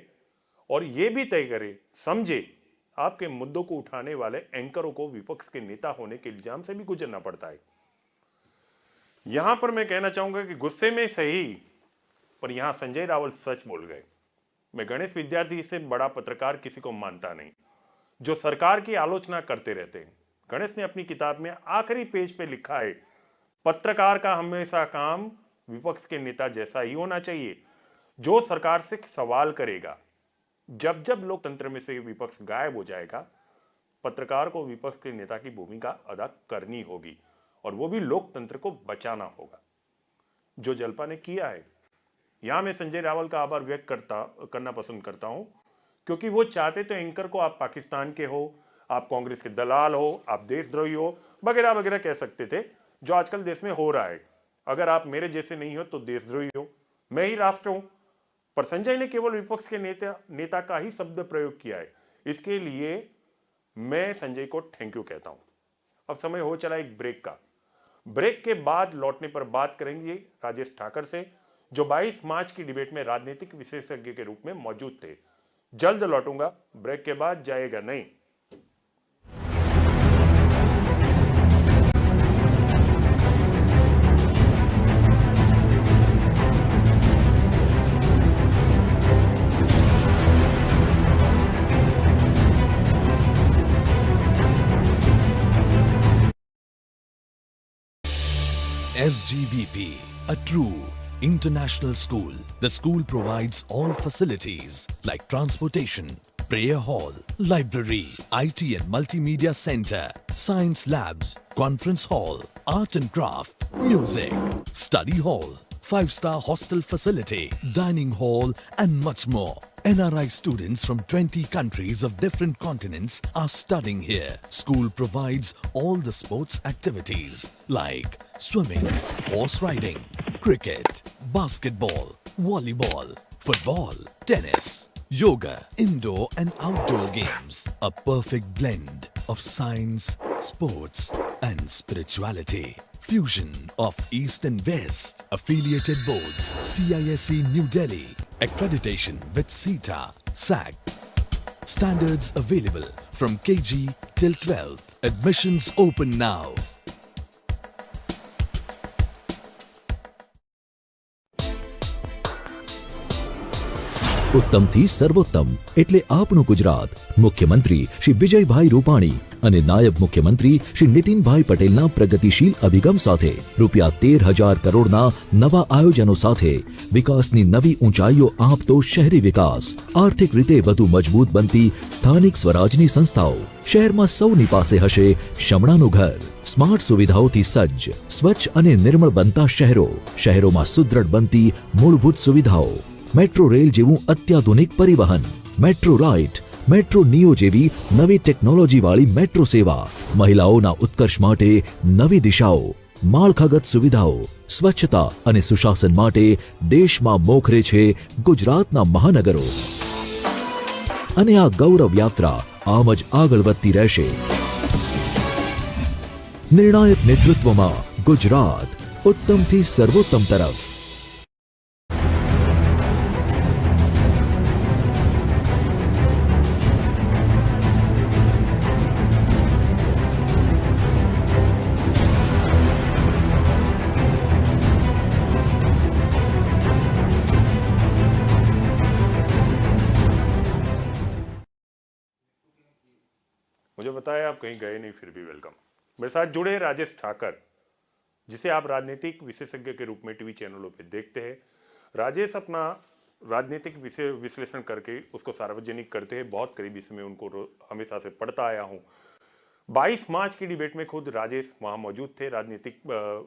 और यह भी तय करें, समझे, आपके मुद्दों को उठाने वाले एंकरों को विपक्ष के नेता होने के इल्जाम से भी गुजरना पड़ता है। यहां पर मैं कहना चाहूंगा कि गुस्से में सही, पर यहां संजय रावल सच बोल गए। मैं गणेश विद्यार्थी से बड़ा पत्रकार किसी को मानता नहीं जो सरकार की आलोचना करते रहते हैं। गणेश ने अपनी किताब में आखिरी पेज पे लिखा है, पत्रकार का हमेशा काम विपक्ष के नेता जैसा ही होना चाहिए, जो सरकार से सवाल करेगा। जब जब लोकतंत्र में से विपक्ष गायब हो जाएगा, पत्रकार को विपक्ष के नेता की भूमिका अदा करनी होगी, और वो भी लोकतंत्र को बचाना होगा, जो जलपा ने किया है। यहां मैं संजय रावल का आभार व्यक्त करना पसंद करता हूं, क्योंकि वो चाहते तो एंकर को आप पाकिस्तान के हो, आप कांग्रेस के दलाल हो, आप देशद्रोही हो, वगैरह वगैरह कह सकते थे, जो आजकल देश में हो रहा है। अगर आप मेरे जैसे नहीं हो तो देशद्रोही हो, मैं ही राष्ट्र हूं। पर संजय ने केवल विपक्ष के नेता का ही शब्द प्रयोग किया है। इसके लिए मैं संजय को थैंक यू कहता हूं। अब समय हो चला एक ब्रेक का। ब्रेक के बाद लौटने पर बात करेंगे राजेश ठाकर से, जो 22 मार्च की डिबेट में राजनीतिक विशेषज्ञ के रूप में मौजूद थे। जल्द लौटूंगा, ब्रेक के बाद जाएगा नहीं। SGVP, a true international school. The school provides all facilities like transportation, prayer hall, library, IT and multimedia center, science labs, conference hall, art and craft, music, study hall, 5-star hostel facility, dining hall and much more. NRI students from 20 countries of different continents are studying here. School provides all the sports activities like swimming, horse riding, cricket, basketball, volleyball, football, tennis, yoga, indoor and outdoor games. A perfect blend of science, sports and spirituality. Fusion of East and West. Affiliated boards. CISE New Delhi. Accreditation with CETA, SAC. Standards available from KG till 12th. Admissions open now. ઉત્તમથી સર્વોત્તમ એટલે આપનું ગુજરાત. મુખ્યમંત્રી શ્રી વિજયભાઈ રૂપાણી અને નાયબ મુખ્યમંત્રી શ્રી નીતિનભાઈ પટેલના પ્રગતિશીલ અભિગમ સાથે ₹13,000 કરોડના નવા આયોજનો સાથે વિકાસની નવી ઊંચાઈઓ આપતો શહેરી વિકાસ, આર્થિક રીતે વધુ મજબૂત બનતી સ્થાનિક સ્વરાજની સંસ્થાઓ, શહેરમાં સૌની પાસે હશે શમણાનું ઘર, સ્માર્ટ સુવિધાઓથી સજ્જ, સ્વચ્છ અને નિર્મળ બનતા શહેરો, શહેરોમાં સુદૃઢ બનતી મૂળભૂત સુવિધાઓ, મેટ્રો રેલ જેવું અત્યાધુનિક પરિવહન, મેટ્રો લાઇટ, મેટ્રો નિયો જેવી નવી ટેકનોલોજી વાળી મેટ્રો સેવા, મહિલાઓના ઉત્કર્ષ માટે નવી દિશાઓ, માળખાગત સુવિધાઓ, સ્વચ્છતા અને સુશાસન માટે દેશમાં મોખરે છે ગુજરાતના મહાનગરો. અને આ ગૌરવ યાત્રા આમ જ આગળ વધતી રહેશે. નિર્ણાયક નેતૃત્વમાં ગુજરાત ઉત્તમથી સર્વોત્તમ તરફ. मुझे बताया आप कहीं गए नहीं, फिर भी वेलकम. मेरे साथ जुड़े हैं राजेश ठाकर, जिसे आप राजनीतिक विशेषज्ञ के रूप में टीवी चैनलों पे देखते हैं. राजेश अपना राजनीतिक विश्लेषण करके उसको सार्वजनिक करते हैं. बहुत करीबी से मैं उनको हमेशा से पढ़ता आया हूँ. 22 मार्च की डिबेट में खुद राजेश वहाँ मौजूद थे, राजनीतिक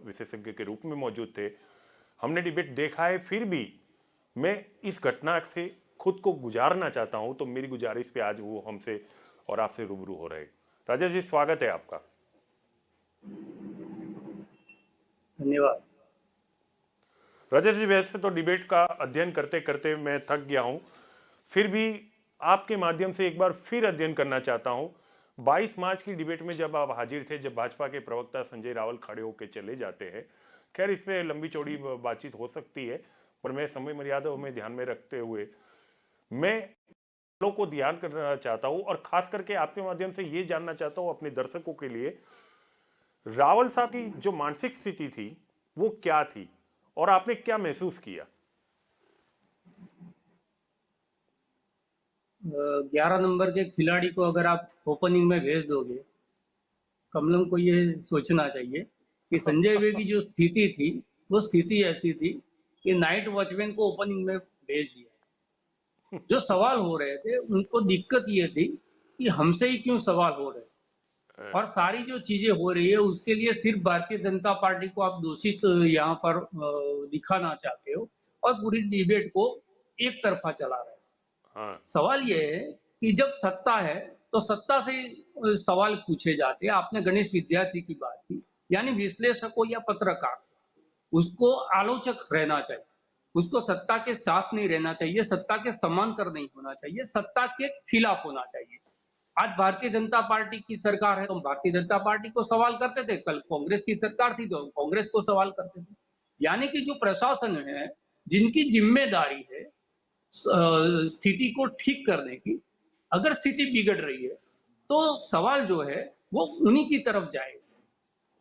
विशेषज्ञ के रूप में मौजूद थे. हमने डिबेट देखा है, फिर भी मैं इस घटना से खुद को गुजारना चाहता हूँ, तो मेरी गुजारिश पे आज वो हमसे और आपसे रूबरू हो रहे. राजेश जी, स्वागत है आपका. धन्यवाद. राजेश जी, वैसे तो डिबेट का अध्ययन करते करते मैं थक गया हूं, फिर भी आपके माध्यम से एक बार फिर अध्ययन करना चाहता हूं. 22 मार्च की डिबेट में जब आप हाजिर थे, जब भाजपा के प्रवक्ता संजय रावल खड़े होकर चले जाते हैं, खैर इस पे लंबी चौड़ी बातचीत हो सकती है, पर मैं समय मर्यादा में ध्यान में रखते हुए मैं लोगों को ध्यान करना चाहता हूं, और खास करके आपके माध्यम से ये जानना चाहता हूं अपने दर्शकों के लिए, रावल साहब की जो मानसिक स्थिति थी वो क्या थी और आपने क्या महसूस किया? 11 नंबर के खिलाड़ी को अगर आप ओपनिंग में भेज दोगे, कमलम को ये सोचना चाहिए कि संजय वे की जो स्थिति थी वो स्थिति ऐसी थी कि नाइट वॉचमैन को ओपनिंग में भेज दिया. जो सवाल हो रहे थे उनको दिक्कत ये थी कि हमसे ही क्यों सवाल हो रहे, और सारी जो चीजें हो रही है उसके लिए सिर्फ भारतीय जनता पार्टी को आप दोषी यहाँ पर दिखाना चाहते हो और पूरी डिबेट को एक तरफा चला रहे हो. हाँ. सवाल ये है कि जब सत्ता है तो सत्ता से सवाल पूछे जाते हैं. आपने गणेश विद्यार्थी की बात की, यानी विश्लेषक हो या पत्रकार, उसको आलोचक रहना चाहिए, उसको सत्ता के साथ नहीं रहना चाहिए, सत्ता के समांतर नहीं होना चाहिए, सत्ता के खिलाफ होना चाहिए. आज भारतीय जनता पार्टी की सरकार है तो भारतीय जनता पार्टी को सवाल करते थे, कल कांग्रेस की सरकार थी तो कांग्रेस को सवाल करते थे. यानी कि जो प्रशासन है, जिनकी जिम्मेदारी है स्थिति को ठीक करने की, अगर स्थिति बिगड़ रही है तो सवाल जो है वो उन्हीं की तरफ जाए.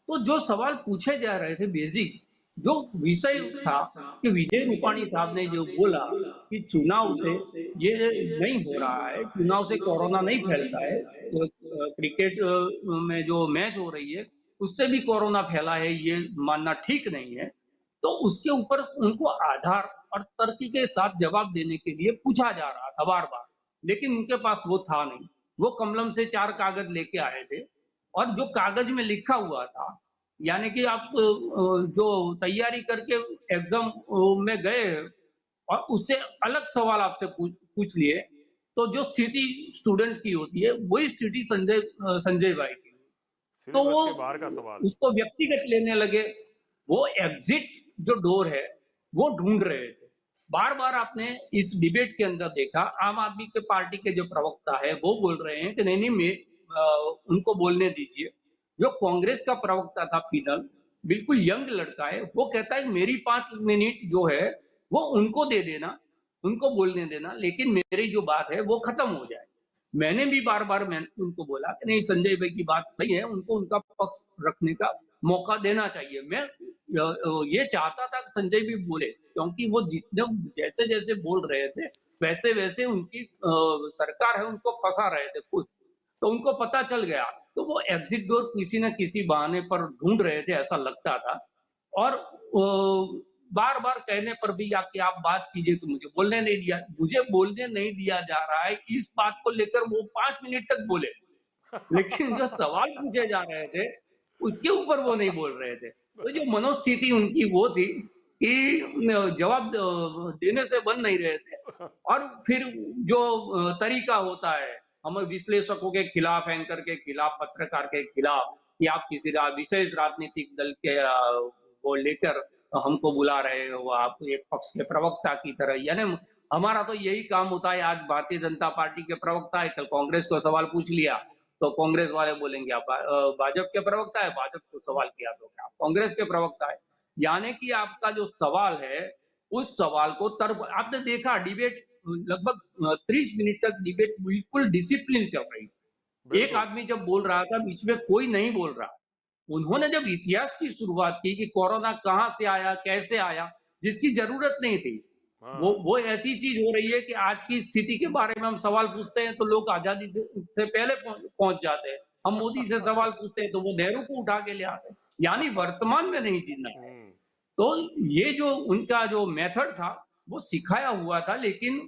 तो जो सवाल पूछे जा रहे थे, बेसिक जो विषय था कि विजय रूपाणी साहब ने जो बोला कि चुनाव से ये नहीं हो रहा है, चुनाव से कोरोना नहीं फैलता है, तो क्रिकेट में जो मैच हो रही है उससे भी कोरोना फैला है, ये मानना ठीक नहीं है. तो उसके ऊपर उनको आधार और तर्क के साथ जवाब देने के लिए पूछा जा रहा था बार बार, लेकिन उनके पास वो था नहीं. वो कमलम से 4 कागज लेके आए थे, और जो कागज में लिखा हुआ था, यानी कि आप जो तैयारी करके एग्जाम में गए और उससे अलग सवाल आपसे पूछ लिए, तो जो स्थिति स्टूडेंट की होती है वही स्थिति संजय भाई की. तो वो बाहर का सवाल उसको व्यक्तिगत लेने लगे. वो एग्जिट जो डोर है वो ढूंढ रहे थे. बार बार आपने इस डिबेट के अंदर देखा, आम आदमी के पार्टी के जो प्रवक्ता है वो बोल रहे हैं कि नहीं उनको बोलने दीजिए. जो कांग्रेस का प्रवक्ता था पीनल, बिल्कुल यंग लड़का है, वो कहता है मेरी 5 मिनट जो है वो उनको दे देना, उनको बोलने देना, लेकिन मेरी जो बात है वो खत्म हो जाए. मैंने भी बार बार उनको बोला कि नहीं, संजय भाई की बात सही है, उनको उनका पक्ष रखने का मौका देना चाहिए. मैं ये चाहता था कि संजय भी बोले, क्योंकि वो जितने जैसे जैसे बोल रहे थे वैसे वैसे उनकी सरकार है उनको फंसा रहे थे खुद, तो उनको पता चल गया, तो वो एग्जिट डोर किसी न किसी बहाने पर ढूंढ रहे थे, ऐसा लगता था। और बार बार कहने पर भी या कि आप बात कीजिए, तो मुझे बोलने नहीं दिया जा रहा है, इस बात को लेकर वो 5 मिनट तक बोले, लेकिन जो सवाल पूछे जा रहे थे उसके ऊपर वो नहीं बोल रहे थे। तो जो मनोस्थिति उनकी वो थी कि जवाब देने से बन नहीं रहे थे। और फिर जो तरीका होता है, हम विश्लेषकों के खिलाफ, एंकर के खिलाफ, पत्रकार के खिलाफ, या आप किसी विशेष राजनीतिक दल के वो लेकर हमको बुला रहे हो, आप एक पक्ष के प्रवक्ता की तरह, यानी हमारा तो यही काम होता है। आज भारतीय जनता पार्टी के प्रवक्ता है, कल कांग्रेस को सवाल पूछ लिया तो कांग्रेस वाले बोलेंगे आप भाजपा के प्रवक्ता है, भाजपा को सवाल किया तो क्या आप कांग्रेस के प्रवक्ता है। यानी कि आपका जो सवाल है, उस सवाल को तर्क, आपने देखा डिबेट लगभग 30 मिनट तक डिबेट बिल्कुल डिसिप्लिन चल रही थी। एक आदमी जब बोल रहा था, बीच में कोई नहीं बोल रहा। उन्होंने जब इतिहास की शुरुआत की कि कोरोना कहां से आया, कैसे आया, जिसकी जरूरत नहीं थी, वो ऐसी चीज हो रही है कि आज की स्थिति के बारे में हम सवाल पूछते हैं तो लोग आजादी से पहले पहुंच जाते हैं। हम मोदी से सवाल पूछते हैं तो वो नेहरू को उठा के ले आते हैं, यानी वर्तमान में नहीं जीना है। तो ये जो उनका जो मेथड था वो सिखाया हुआ था, लेकिन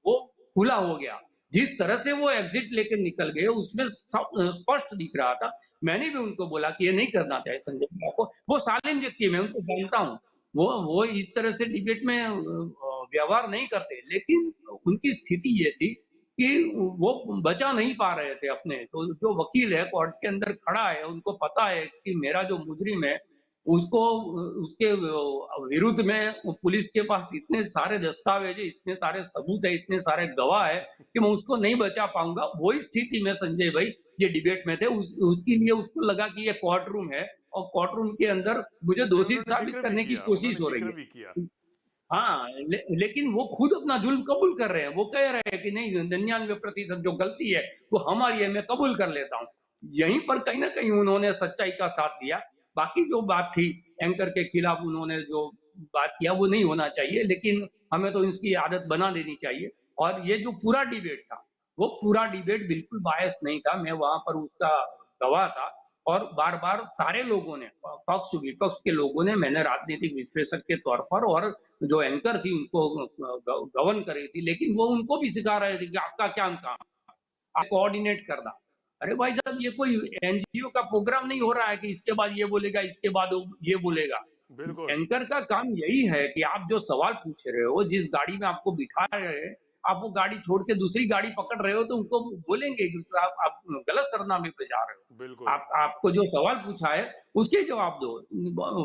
वो खुला हो गया। जिस तरह से वो एग्जिट लेकर निकल गए उसमें स्पष्ट दिख रहा था। मैंने भी उनको बोला कि ये नहीं करना चाहिए संजय कुमार को, वो शालीन व्यक्ति है, मैं उनको जानता हूँ, वो इस तरह से डिबेट में व्यवहार नहीं करते, लेकिन उनकी स्थिति ये थी कि वो बचा नहीं पा रहे थे अपने। तो जो वकील है कोर्ट के अंदर खड़ा है, उनको पता है कि मेरा जो मुजरिम है उसको, उसके विरुद्ध में पुलिस के पास इतने सारे दस्तावेज है, इतने सारे सबूत है, इतने सारे गवाह है कि मैं उसको नहीं बचा पाऊंगा। वही स्थिति में संजय भाई ये डिबेट में थे। उसके लिए उसको लगा कि ये कोर्ट रूम है और कोर्ट रूम के अंदर मुझे दोषी साबित करने की कोशिश हो रही है। हाँ, लेकिन वो खुद अपना जुल्म कबूल कर रहे हैं। वो कह रहे हैं कि नहीं, 99% जो गलती है वो हमारी है, मैं कबूल कर लेता हूँ। यहीं पर कहीं ना कहीं उन्होंने सच्चाई का साथ दिया। बाकी जो बात थी एंकर के खिलाफ उन्होंने जो बात किया वो नहीं होना चाहिए, लेकिन हमें तो इसकी आदत बना देनी चाहिए। और ये जो पूरा डिबेट था, वो पूरा डिबेट बिल्कुल बायस नहीं था। मैं वहां पर उसका गवाह था। और बार बार सारे लोगों ने, पक्ष विपक्ष के लोगों ने, मैंने राजनीतिक विश्लेषक के तौर पर, और जो एंकर थी उनको गवर्न कर रही थी, लेकिन वो उनको भी सिखा रहे थे कि आपका क्या काम, आप कोऑर्डिनेट करना। अरे भाई साहब, ये कोई एनजीओ का प्रोग्राम नहीं हो रहा है कि इसके बाद ये बोलेगा, इसके बाद ये बोलेगा। एंकर का काम यही है कि आप जो सवाल पूछ रहे हो, जिस गाड़ी में आपको बिठा रहे हैं, आप वो गाड़ी छोड़ के दूसरी गाड़ी पकड़ रहे हो तो उनको बोलेंगे कि आप गलत सरनामे पे जा रहे हो। आपको जो सवाल पूछा है उसके जवाब दो,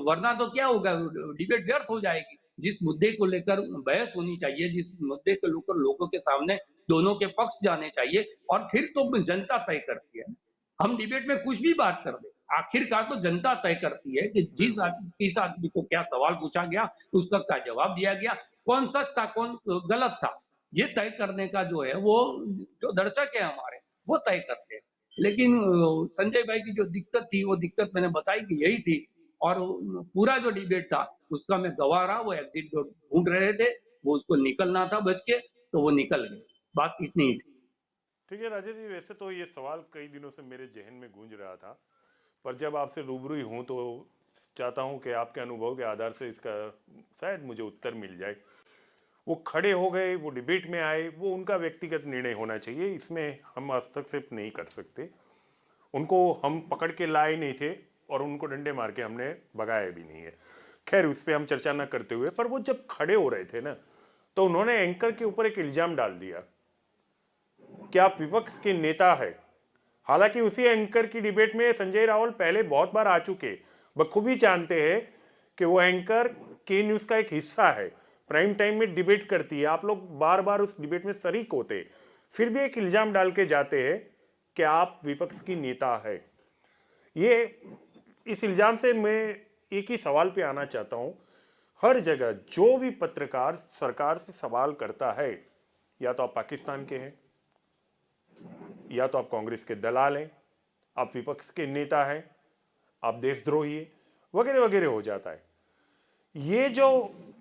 वरना तो क्या होगा, डिबेट व्यर्थ हो जाएगी। जिस मुद्दे को लेकर बहस होनी चाहिए, जिस मुद्दे को लेकर लोगों के सामने दोनों के पक्ष जाने चाहिए, और फिर तो जनता तय करती है। हम डिबेट में कुछ भी बात कर दे, आखिरकार तो जनता तय करती है कि किस आदमी को क्या सवाल पूछा गया, उसका क्या जवाब दिया गया, कौन सच था कौन गलत था, ये तय करने का जो है वो जो दर्शक है हमारे, वो तय करते हैं। लेकिन संजय भाई की जो दिक्कत थी, वो दिक्कत मैंने बताई कि यही थी। और पूरा जो डिबेट था उसका मैं गवाह रहा। वो एग्जिट ढूंढ रहे थे, वो उसको निकलना था बच के, तो वो निकल गए। बात इतनी ही थी। ठीक है राजेश जी, वैसे तो ये सवाल कई दिनों से मेरे जहन में गूंज रहा था, पर जब आपसे रूबरू हूँ तो चाहता हूँ कि आपके अनुभव के आधार से इसका शायद मुझे उत्तर मिल जाए। वो खड़े हो गए, वो डिबेट में आए, वो उनका व्यक्तिगत निर्णय होना चाहिए, इसमें हम हस्तक्षेप नहीं कर सकते। उनको हम पकड़ के लाए नहीं थे और उनको डंडे मार के हमने भगाया भी नहीं है। खैर, उस पर हम चर्चा ना करते हुए, पर वो जब खड़े हो रहे थे ना, तो उन्होंने एंकर के ऊपर एक इल्जाम डाल दिया कि आप विपक्ष के नेता है। हालांकि उसी एंकर की डिबेट में संजय रावल पहले बहुत बार आ चुके, बखूबी जानते हैं कि वो एंकर के न्यूज का एक हिस्सा है, प्राइम टाइम में डिबेट करती है, आप लोग बार बार उस डिबेट में शरीक होते, फिर भी एक इल्जाम डाल के जाते हैं कि आप विपक्ष की नेता है। ये इस इल्जाम से मैं एक ही सवाल पे आना चाहता हूं, हर जगह जो भी पत्रकार सरकार से सवाल करता है, या तो आप पाकिस्तान के हैं, या तो आप कांग्रेस के दलाल हैं, आप विपक्ष के नेता हैं, आप देशद्रोही हैं, वगैरह वगैरह हो जाता है। ये जो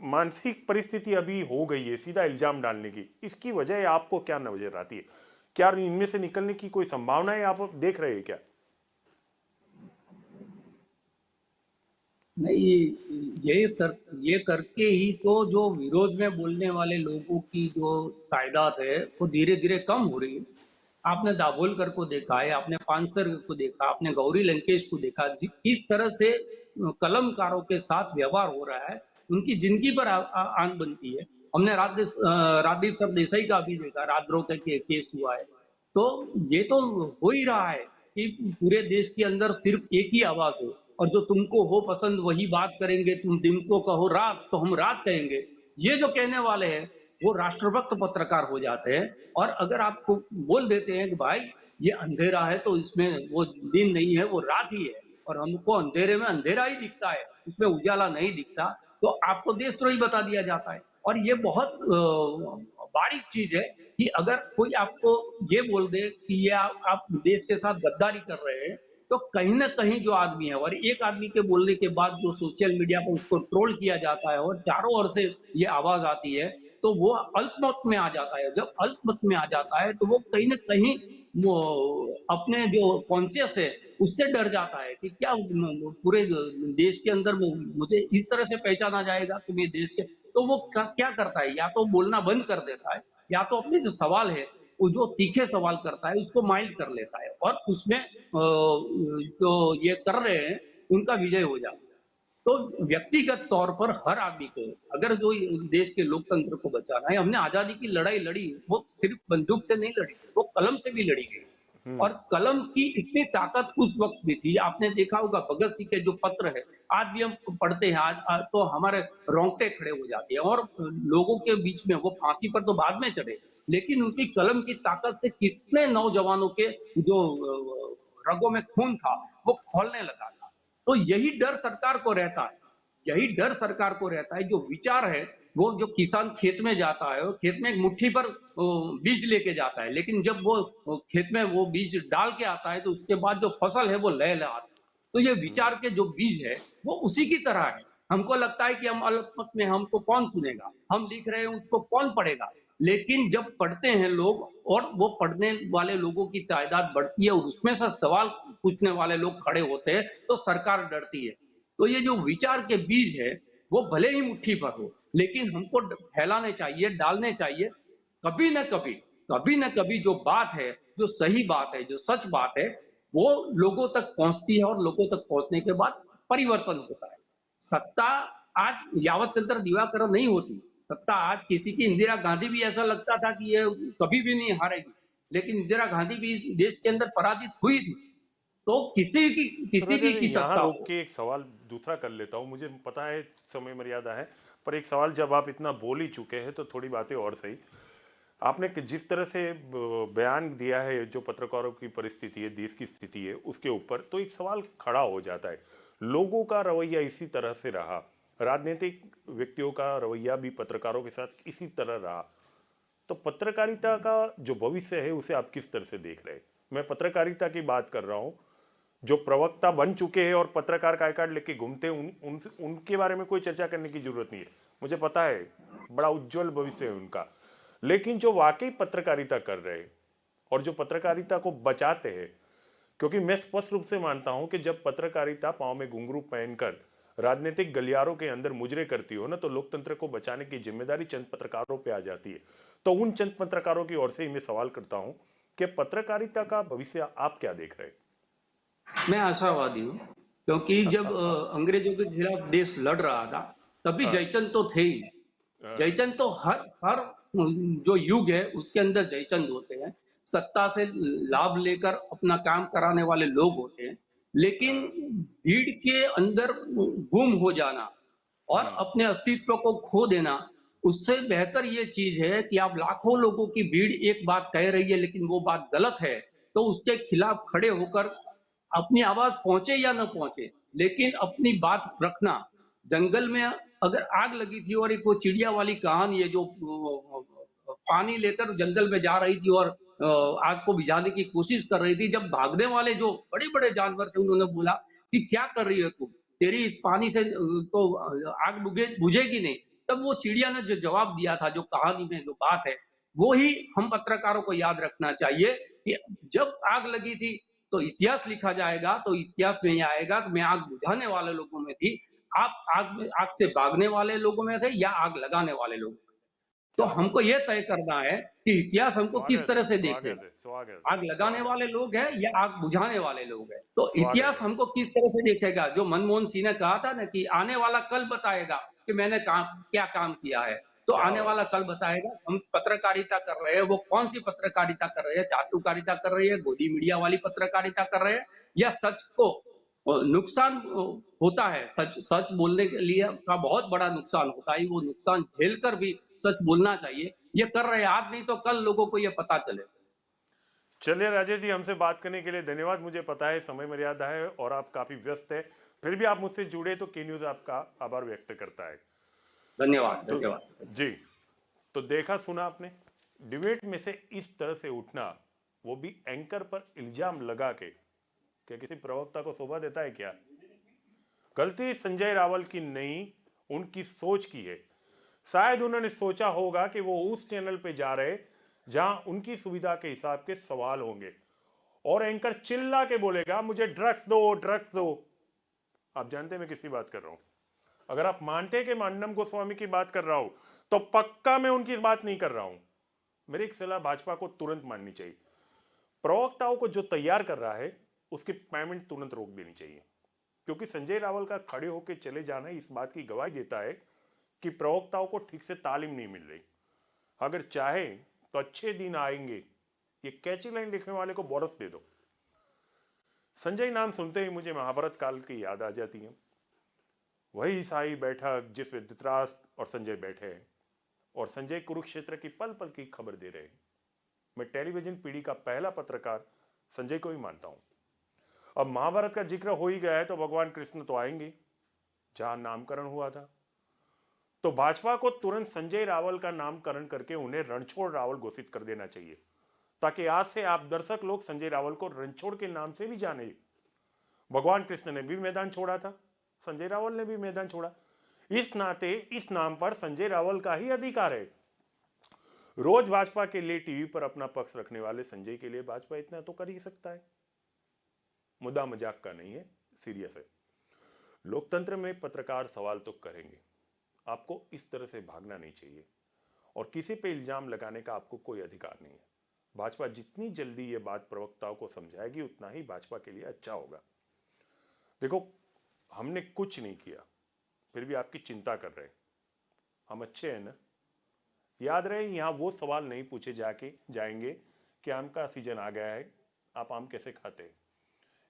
मानसिक परिस्थिति अभी हो गई है सीधा इल्जाम डालने की, इसकी वजह आपको क्या नजर आती है? क्या इनमें से निकलने की कोई संभावना है, आप देख रहे हैं क्या? नहीं, ये करके ही तो जो विरोध में बोलने वाले लोगों की जो तादाद है वो धीरे धीरे कम हो रही है। आपने दाभोलकर को देखा है, आपने पानसर को देखा, आपने गौरी लंकेश को देखा, किस तरह से कलमकारों के साथ व्यवहार हो रहा है, उनकी जिंदगी पर आन बनती है। हमने राजदीप सरदेसाई का भी देखा, राजद्रोह का केस हुआ है। तो ये तो हो ही रहा है कि पूरे देश के अंदर सिर्फ एक ही आवाज हो, और जो तुमको हो पसंद वही बात करेंगे, तुम दिन को कहो रात तो हम रात कहेंगे, ये जो कहने वाले हैं वो राष्ट्रभक्त पत्रकार हो जाते हैं। और अगर आपको बोल देते हैं कि भाई ये अंधेरा है तो इसमें वो दिन नहीं है, वो रात ही है, और हमको अंधेरे में अंधेरा ही दिखता है, उसमें उजाला नहीं दिखता, तो आपको देशद्रोही बता दिया जाता है। और ये बहुत बारीक चीज है कि अगर कोई आपको ये बोल दे कि ये आप देश के साथ गद्दारी कर रहे हैं, तो कहीं ना कहीं जो आदमी है, और एक आदमी के बोलने के बाद जो सोशल मीडिया पर उसको ट्रोल किया जाता है और चारों ओर से ये आवाज आती है, तो वो अल्पमत में आ जाता है। जब अल्पमत में आ जाता है तो वो कहीं ना कहीं वो अपने जो कॉन्शियस है उससे डर जाता है कि क्या पूरे देश के अंदर मुझे इस तरह से पहचाना जाएगा कि मैं देश के, तो वो क्या करता है, या तो बोलना बंद कर देता है, या तो अपने जो सवाल है वो जो तीखे सवाल करता है उसको माइल्ड कर लेता है, और उसमें जो ये कर रहे हैं उनका विजय हो जाता है। तो व्यक्तिगत तौर पर हर आदमी को अगर जो देश के लोकतंत्र को बचाना है, हमने आजादी की लड़ाई लड़ी, वो सिर्फ बंदूक से नहीं लड़ी, वो कलम से भी लड़ी गई। और कलम की इतनी ताकत उस वक्त भी थी, आपने देखा होगा भगत सिंह के जो पत्र है आज भी हम पढ़ते हैं, आज तो हमारे रोंगटे खड़े हो जाते हैं। और लोगों के बीच में, वो फांसी पर तो बाद में चढ़े, लेकिन उनकी कलम की ताकत से कितने नौजवानों के जो रगों में खून था वो खौलने लगा था। तो यही डर सरकार को रहता है, यही डर सरकार को रहता है। जो विचार है वो, जो किसान खेत में जाता है, वो खेत में एक मुट्ठी पर बीज लेके जाता है, लेकिन जब वो खेत में वो बीज डाल के आता है तो उसके बाद जो फसल है वो लहलहाती है। तो ये विचार के जो बीज है वो उसी की तरह है। हमको लगता है कि हम अल्पमत में, हमको कौन सुनेगा, हम लिख रहे हैं उसको कौन पढ़ेगा, लेकिन जब पढ़ते हैं लोग और वो पढ़ने वाले लोगों की तादाद बढ़ती है और उसमें से सवाल पूछने वाले लोग खड़े होते हैं तो सरकार डरती है। तो ये जो विचार के बीज है वो भले ही मुट्ठी पर हो, लेकिन हमको फैलाने चाहिए, डालने चाहिए। कभी न कभी जो बात है, जो सही बात है, जो सच बात है, वो लोगों तक पहुंचती है, और लोगों तक पहुंचने के बाद परिवर्तन होता है। सत्ता आज यावत चंद्र दिवाकर नहीं होती, सत्ता आज किसी की, इंदिरा गांधी भी ऐसा लगता था कि ये कभी भी नहीं हारेगी, लेकिन इंदिरा गांधी भी इस देश के अंदर पराजित हुई थी। तो किसी भी की यहाँ सत्ता रोक के एक सवाल दूसरा कर लेता हूँ, मुझे पता है समय मर्यादा है, पर एक सवाल जब आप इतना बोल ही चुके हैं तो थोड़ी बातें और सही। आपने जिस तरह से बयान दिया है, जो पत्रकारों की परिस्थिति है, देश की स्थिति है, उसके ऊपर तो एक सवाल खड़ा हो जाता है। लोगों का रवैया इसी तरह से रहा, राजनीतिक व्यक्तियों का रवैया भी पत्रकारों के साथ इसी तरह रहा, तो पत्रकारिता का जो भविष्य है उसे आप किस तरह से देख रहे हैं? मैं पत्रकारिता की बात कर रहा हूँ, जो प्रवक्ता बन चुके हैं और पत्रकार का आई कार्ड लेके घूमते हैं, उनके बारे में कोई चर्चा करने की जरूरत नहीं है, मुझे पता है बड़ा उज्जवल भविष्य है उनका। लेकिन जो वाकई पत्रकारिता कर रहे हैं और जो पत्रकारिता को बचाते हैं, क्योंकि मैं स्पष्ट रूप से मानता हूं कि जब पत्रकारिता पांव में घुंघरू पहनकर राजनीतिक गलियारों के अंदर मुजरे करती हो ना, तो लोकतंत्र को बचाने की जिम्मेदारी चंद पत्रकारों पे आ जाती है। तो उन चंद पत्रकारों की ओर से ही मैं सवाल करता हूं कि पत्रकारिता का भविष्य आप क्या देख रहे हैं? मैं आशावादी हूँ, क्योंकि जब अंग्रेजों के खिलाफ देश लड़ रहा था तभी जयचंद तो थे ही। जयचंद तो हर जो युग है उसके अंदर जयचंद होते हैं। सत्ता से लाभ लेकर अपना काम कराने वाले लोग होते हैं, लेकिन भीड़ के अंदर गुम हो जाना और अपने अस्तित्व को खो देना, उससे बेहतर ये चीज है कि आप लाखों लोगों की भीड़ एक बात कह रही है लेकिन वो बात गलत है, तो उसके खिलाफ खड़े होकर अपनी आवाज पहुंचे या न पहुंचे, लेकिन अपनी बात रखना। जंगल में अगर आग लगी थी और एक वो चिड़िया वाली कहानी है जो पानी लेकर जंगल में जा रही थी और आग को बुझाने की कोशिश कर रही थी, जब भागने वाले जो बड़े बड़े जानवर थे उन्होंने बोला कि क्या कर रही है तुम, तेरी इस पानी से तो आग बुझेगी नहीं। तब वो चिड़िया ने जो जवाब दिया था, जो कहानी में जो बात है, वो ही हम पत्रकारों को याद रखना चाहिए कि जब आग लगी थी तो इतिहास लिखा जाएगा, तो इतिहास में ये आएगा कि मैं आग बुझाने वाले लोगों में थी, आप आग से भागने वाले लोगों में थे या आग लगाने वाले लोग। तो हमको ये तय करना है कि इतिहास हमको किस तरह से देखेगा, आग लगाने वाले लोग हैं या आग बुझाने वाले लोग हैं। तो इतिहास हमको किस तरह से देखेगा, जो मनमोहन सिंह ने कहा था ना कि आने वाला कल बताएगा कि मैंने क्या काम किया है, तो आने वाला कल बताएगा। हम पत्रकारिता कर रहे हैं, वो कौन सी पत्रकारिता कर रहे हैं, चाटुकारिता कर रही है, गोदी मीडिया वाली पत्रकारिता कर रहे हैं, या सच को नुकसान होता है, सच बोलने के लिए का बहुत बड़ा नुकसान होता है, वो नुकसान झेलकर भी सच बोलना चाहिए। ये कर रहे हैं, आज नहीं तो कल लोगों को ये पता चले। चलिए राजेश जी, हमसे बात करने के लिए धन्यवाद। मुझे पता है समय मर्यादा है और आप काफी व्यस्त है, फिर भी आप मुझसे जुड़े तो के न्यूज आपका आभार व्यक्त करता है। धन्यवाद। तो, धन्यवाद जी, तो देखा सुना आपने, डिबेट में से इस तरह से उठना, वो भी एंकर पर इल्जाम लगा के, क्या किसी प्रवक्ता को शोभा देता है क्या? गलती संजय रावल की नहीं, उनकी सोच की है। शायद उन्होंने सोचा होगा कि वो उस चैनल पे जा रहे जहां उनकी सुविधा के हिसाब के सवाल होंगे और एंकर चिल्ला के बोलेगा मुझे ड्रग्स दो, ड्रग्स दो। आप जानते हैं मैं किसकी बात कर रहा हूं। अगर आप मानते हैं कि माननम गोस्वामी की बात कर रहा हूं तो पक्का मैं उनकी बात नहीं कर रहा हूं। मेरी एक सलाह भाजपा को तुरंत माननी चाहिए। प्रवक्ताओं को जो तैयार कर रहा है उसकी पेमेंट तुरंत रोक देनी चाहिए, क्योंकि संजय रावल का खड़े होकर चले जाना इस बात की गवाही देता है कि प्रवक्ताओं को ठीक से तालीम नहीं मिल रही। अगर चाहे तो अच्छे दिन आएंगे, ये कैची लाइन लिखने वाले को बोनस दे दो। संजय नाम सुनते ही मुझे महाभारत काल की याद आ जाती है। वही साई बैठक जिसमें धृतराष्ट्र और संजय बैठे हैं और संजय कुरुक्षेत्र की पल पल की खबर दे रहे हैं। मैं टेलीविजन पीढ़ी का पहला पत्रकार संजय को ही मानता हूं। अब महाभारत का जिक्र हो ही गया है तो भगवान कृष्ण तो आएंगे जहां नामकरण हुआ था। तो भाजपा को तुरंत संजय रावल का नामकरण करके उन्हें रणछोड़ रावल घोषित कर देना चाहिए, ताकि आज से आप दर्शक लोग संजय रावल को रणछोड़ के नाम से भी जाने। भगवान कृष्ण ने भी मैदान छोड़ा था, संजय रावल ने भी मैदान छोड़ा। इस नाते इस नाम पर संजय रावल का ही अधिकार है। रोज भाजपा के लिए टीवी पर अपना पक्ष रखने वाले संजय के लिए भाजपा इतना तो कर ही सकता है। मुद्दा मजाक का नहीं है, सीरियस है। लोकतंत्र में पत्रकार सवाल तो करेंगे, आपको इस तरह से भागना नहीं चाहिए और किसी पे इल्जाम लगाने का आपको कोई अधिकार नहीं है। भाजपा जितनी जल्दी ये बात प्रवक्ताओं को समझाएगी उतना ही भाजपा के लिए अच्छा होगा। देखो, हमने कुछ नहीं किया फिर भी आपकी चिंता कर रहे हैं, हम अच्छे हैं ना? याद रहे, यहां वो सवाल नहीं पूछे जाएंगे कि आम का सीजन आ गया है, आप आम कैसे खाते हैं,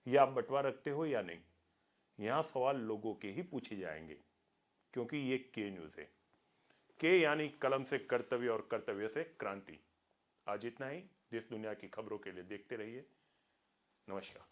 या आप बंटवा रखते हो या नहीं। यहां सवाल लोगों के ही पूछे जाएंगे, क्योंकि ये के न्यूज है। के यानी कलम से कर्तव्य और कर्तव्य से क्रांति। आज इतना ही। देश दुनिया की खबरों के लिए देखते रहिए। नमस्कार।